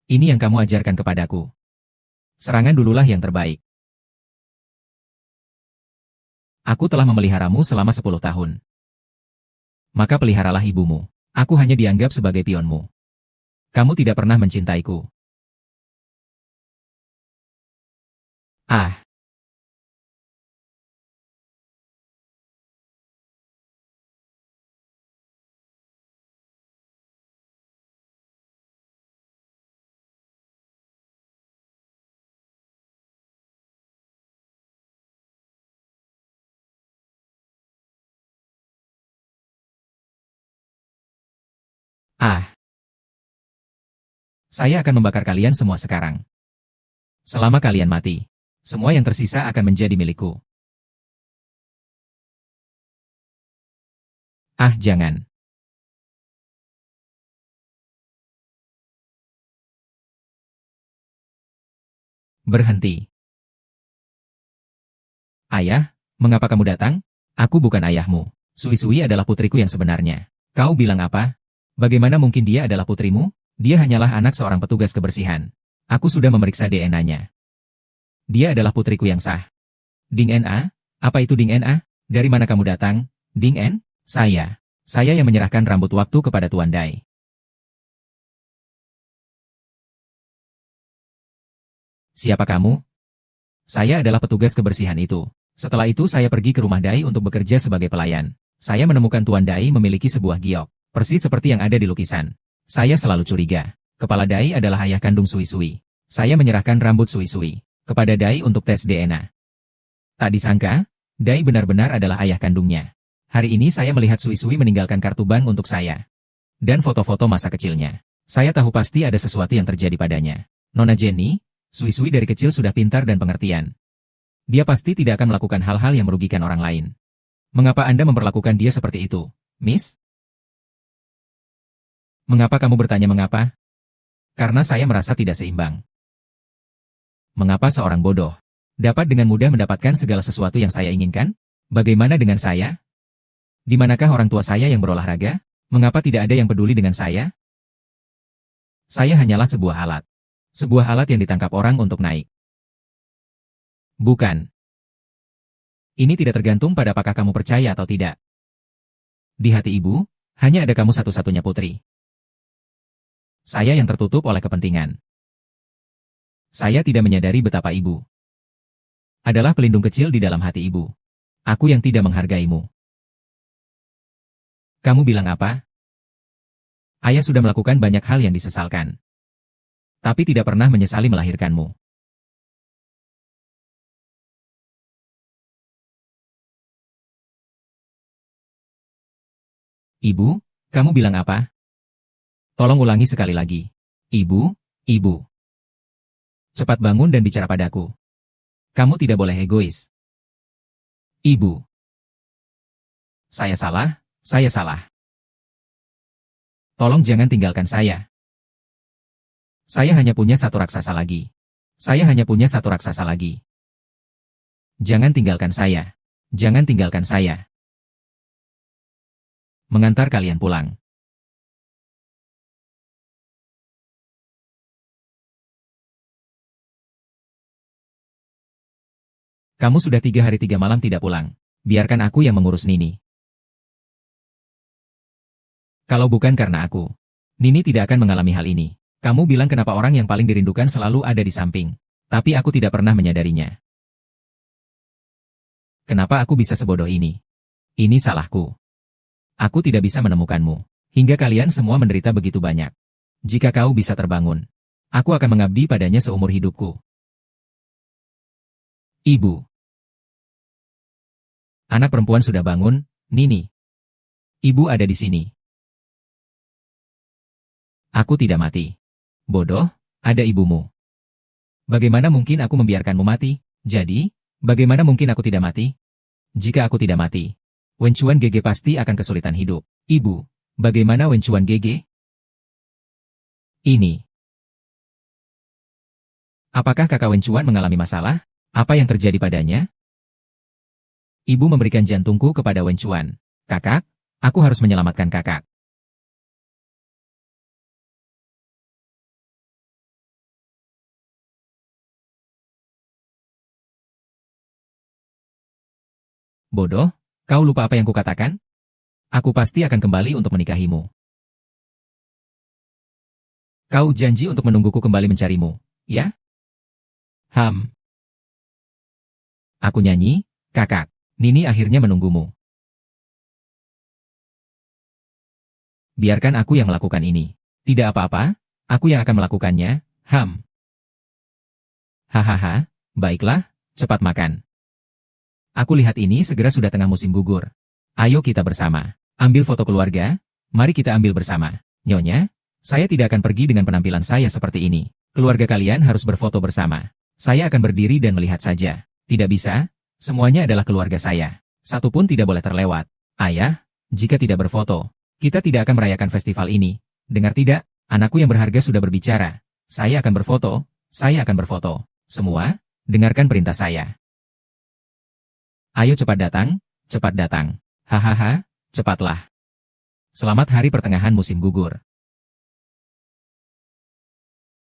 Ini yang kamu ajarkan kepadaku. Serangan dululah yang terbaik. Aku telah memeliharamu selama 10 tahun. Maka peliharalah ibumu. Aku hanya dianggap sebagai pionmu. Kamu tidak pernah mencintaiku. Saya akan membakar kalian semua sekarang. Selama kalian mati, semua yang tersisa akan menjadi milikku. Ah, jangan. Berhenti. Ayah, mengapa kamu datang? Aku bukan ayahmu. Sui Sui adalah putriku yang sebenarnya. Kau bilang apa? Bagaimana mungkin dia adalah putrimu? Dia hanyalah anak seorang petugas kebersihan. Aku sudah memeriksa DNA-nya. Dia adalah putriku yang sah. Ding Na? Apa itu Ding Na? Dari mana kamu datang? Ding En? Saya. Saya yang menyerahkan rambut waktu kepada Tuan Dai. Siapa kamu? Saya adalah petugas kebersihan itu. Setelah itu saya pergi ke rumah Dai untuk bekerja sebagai pelayan. Saya menemukan Tuan Dai memiliki sebuah giok, persis seperti yang ada di lukisan. Saya selalu curiga. Kepala Dai adalah ayah kandung Sui Sui. Saya menyerahkan rambut Sui Sui kepada Dai untuk tes DNA. Tak disangka, Dai benar-benar adalah ayah kandungnya. Hari ini saya melihat Sui Sui meninggalkan kartu bank untuk saya. Dan foto-foto masa kecilnya. Saya tahu pasti ada sesuatu yang terjadi padanya. Nona Jenny, Sui Sui dari kecil sudah pintar dan pengertian. Dia pasti tidak akan melakukan hal-hal yang merugikan orang lain. Mengapa Anda memperlakukan dia seperti itu, Miss? Mengapa kamu bertanya mengapa? Karena saya merasa tidak seimbang. Mengapa seorang bodoh dapat dengan mudah mendapatkan segala sesuatu yang saya inginkan? Bagaimana dengan saya? Di manakah orang tua saya yang berolahraga? Mengapa tidak ada yang peduli dengan saya? Saya hanyalah sebuah alat. Sebuah alat yang ditangkap orang untuk naik. Bukan. Ini tidak tergantung pada apakah kamu percaya atau tidak. Di hati ibu, hanya ada kamu satu-satunya putri. Saya yang tertutup oleh kepentingan. Saya tidak menyadari betapa ibu adalah pelindung kecil di dalam hati ibu. Aku yang tidak menghargaimu. Kamu bilang apa? Ayah sudah melakukan banyak hal yang disesalkan. Tapi tidak pernah menyesali melahirkanmu. Ibu, kamu bilang apa? Tolong ulangi sekali lagi. Ibu, ibu. Cepat bangun dan bicara padaku. Kamu tidak boleh egois. Ibu. Saya salah, saya salah. Tolong jangan tinggalkan saya. Saya hanya punya satu raksasa lagi. Saya hanya punya satu raksasa lagi. Jangan tinggalkan saya. Jangan tinggalkan saya. Mengantar kalian pulang. Kamu sudah 3 hari 3 malam tidak pulang. Biarkan aku yang mengurus Nini. Kalau bukan karena aku, Nini tidak akan mengalami hal ini. Kamu bilang kenapa orang yang paling dirindukan selalu ada di samping. Tapi aku tidak pernah menyadarinya. Kenapa aku bisa sebodoh ini? Ini salahku. Aku tidak bisa menemukanmu. Hingga kalian semua menderita begitu banyak. Jika kau bisa terbangun, aku akan mengabdi padanya seumur hidupku. Ibu. Anak perempuan sudah bangun, Nini. Ibu ada di sini. Aku tidak mati. Bodoh, ada ibumu. Bagaimana mungkin aku membiarkanmu mati? Jadi, bagaimana mungkin aku tidak mati? Jika aku tidak mati, Wen Chuan Gege pasti akan kesulitan hidup. Ibu, bagaimana Wen Chuan Gege? Ini. Apakah kakak Wen Chuan mengalami masalah? Apa yang terjadi padanya? Ibu memberikan jantungku kepada Wen Chuan. Kakak, aku harus menyelamatkan kakak. Bodoh, kau lupa apa yang kukatakan? Aku pasti akan kembali untuk menikahimu. Kau janji untuk menungguku kembali mencarimu, ya? Aku nyanyi, kakak. Nini akhirnya menunggumu. Biarkan aku yang melakukan ini. Tidak apa-apa, aku yang akan melakukannya, Hahaha, baiklah, cepat makan. Aku lihat ini segera sudah tengah musim gugur. Ayo kita bersama. Ambil foto keluarga, mari kita ambil bersama. Nyonya, saya tidak akan pergi dengan penampilan saya seperti ini. Keluarga kalian harus berfoto bersama. Saya akan berdiri dan melihat saja. Tidak bisa, semuanya adalah keluarga saya. Satu pun tidak boleh terlewat. Ayah, Jika tidak berfoto, kita tidak akan merayakan festival ini. Dengar tidak? Anakku yang berharga sudah berbicara. Saya akan berfoto, saya akan berfoto. Semua, dengarkan perintah saya. Ayo cepat datang, cepat datang. Hahaha, cepatlah. Selamat hari pertengahan musim gugur.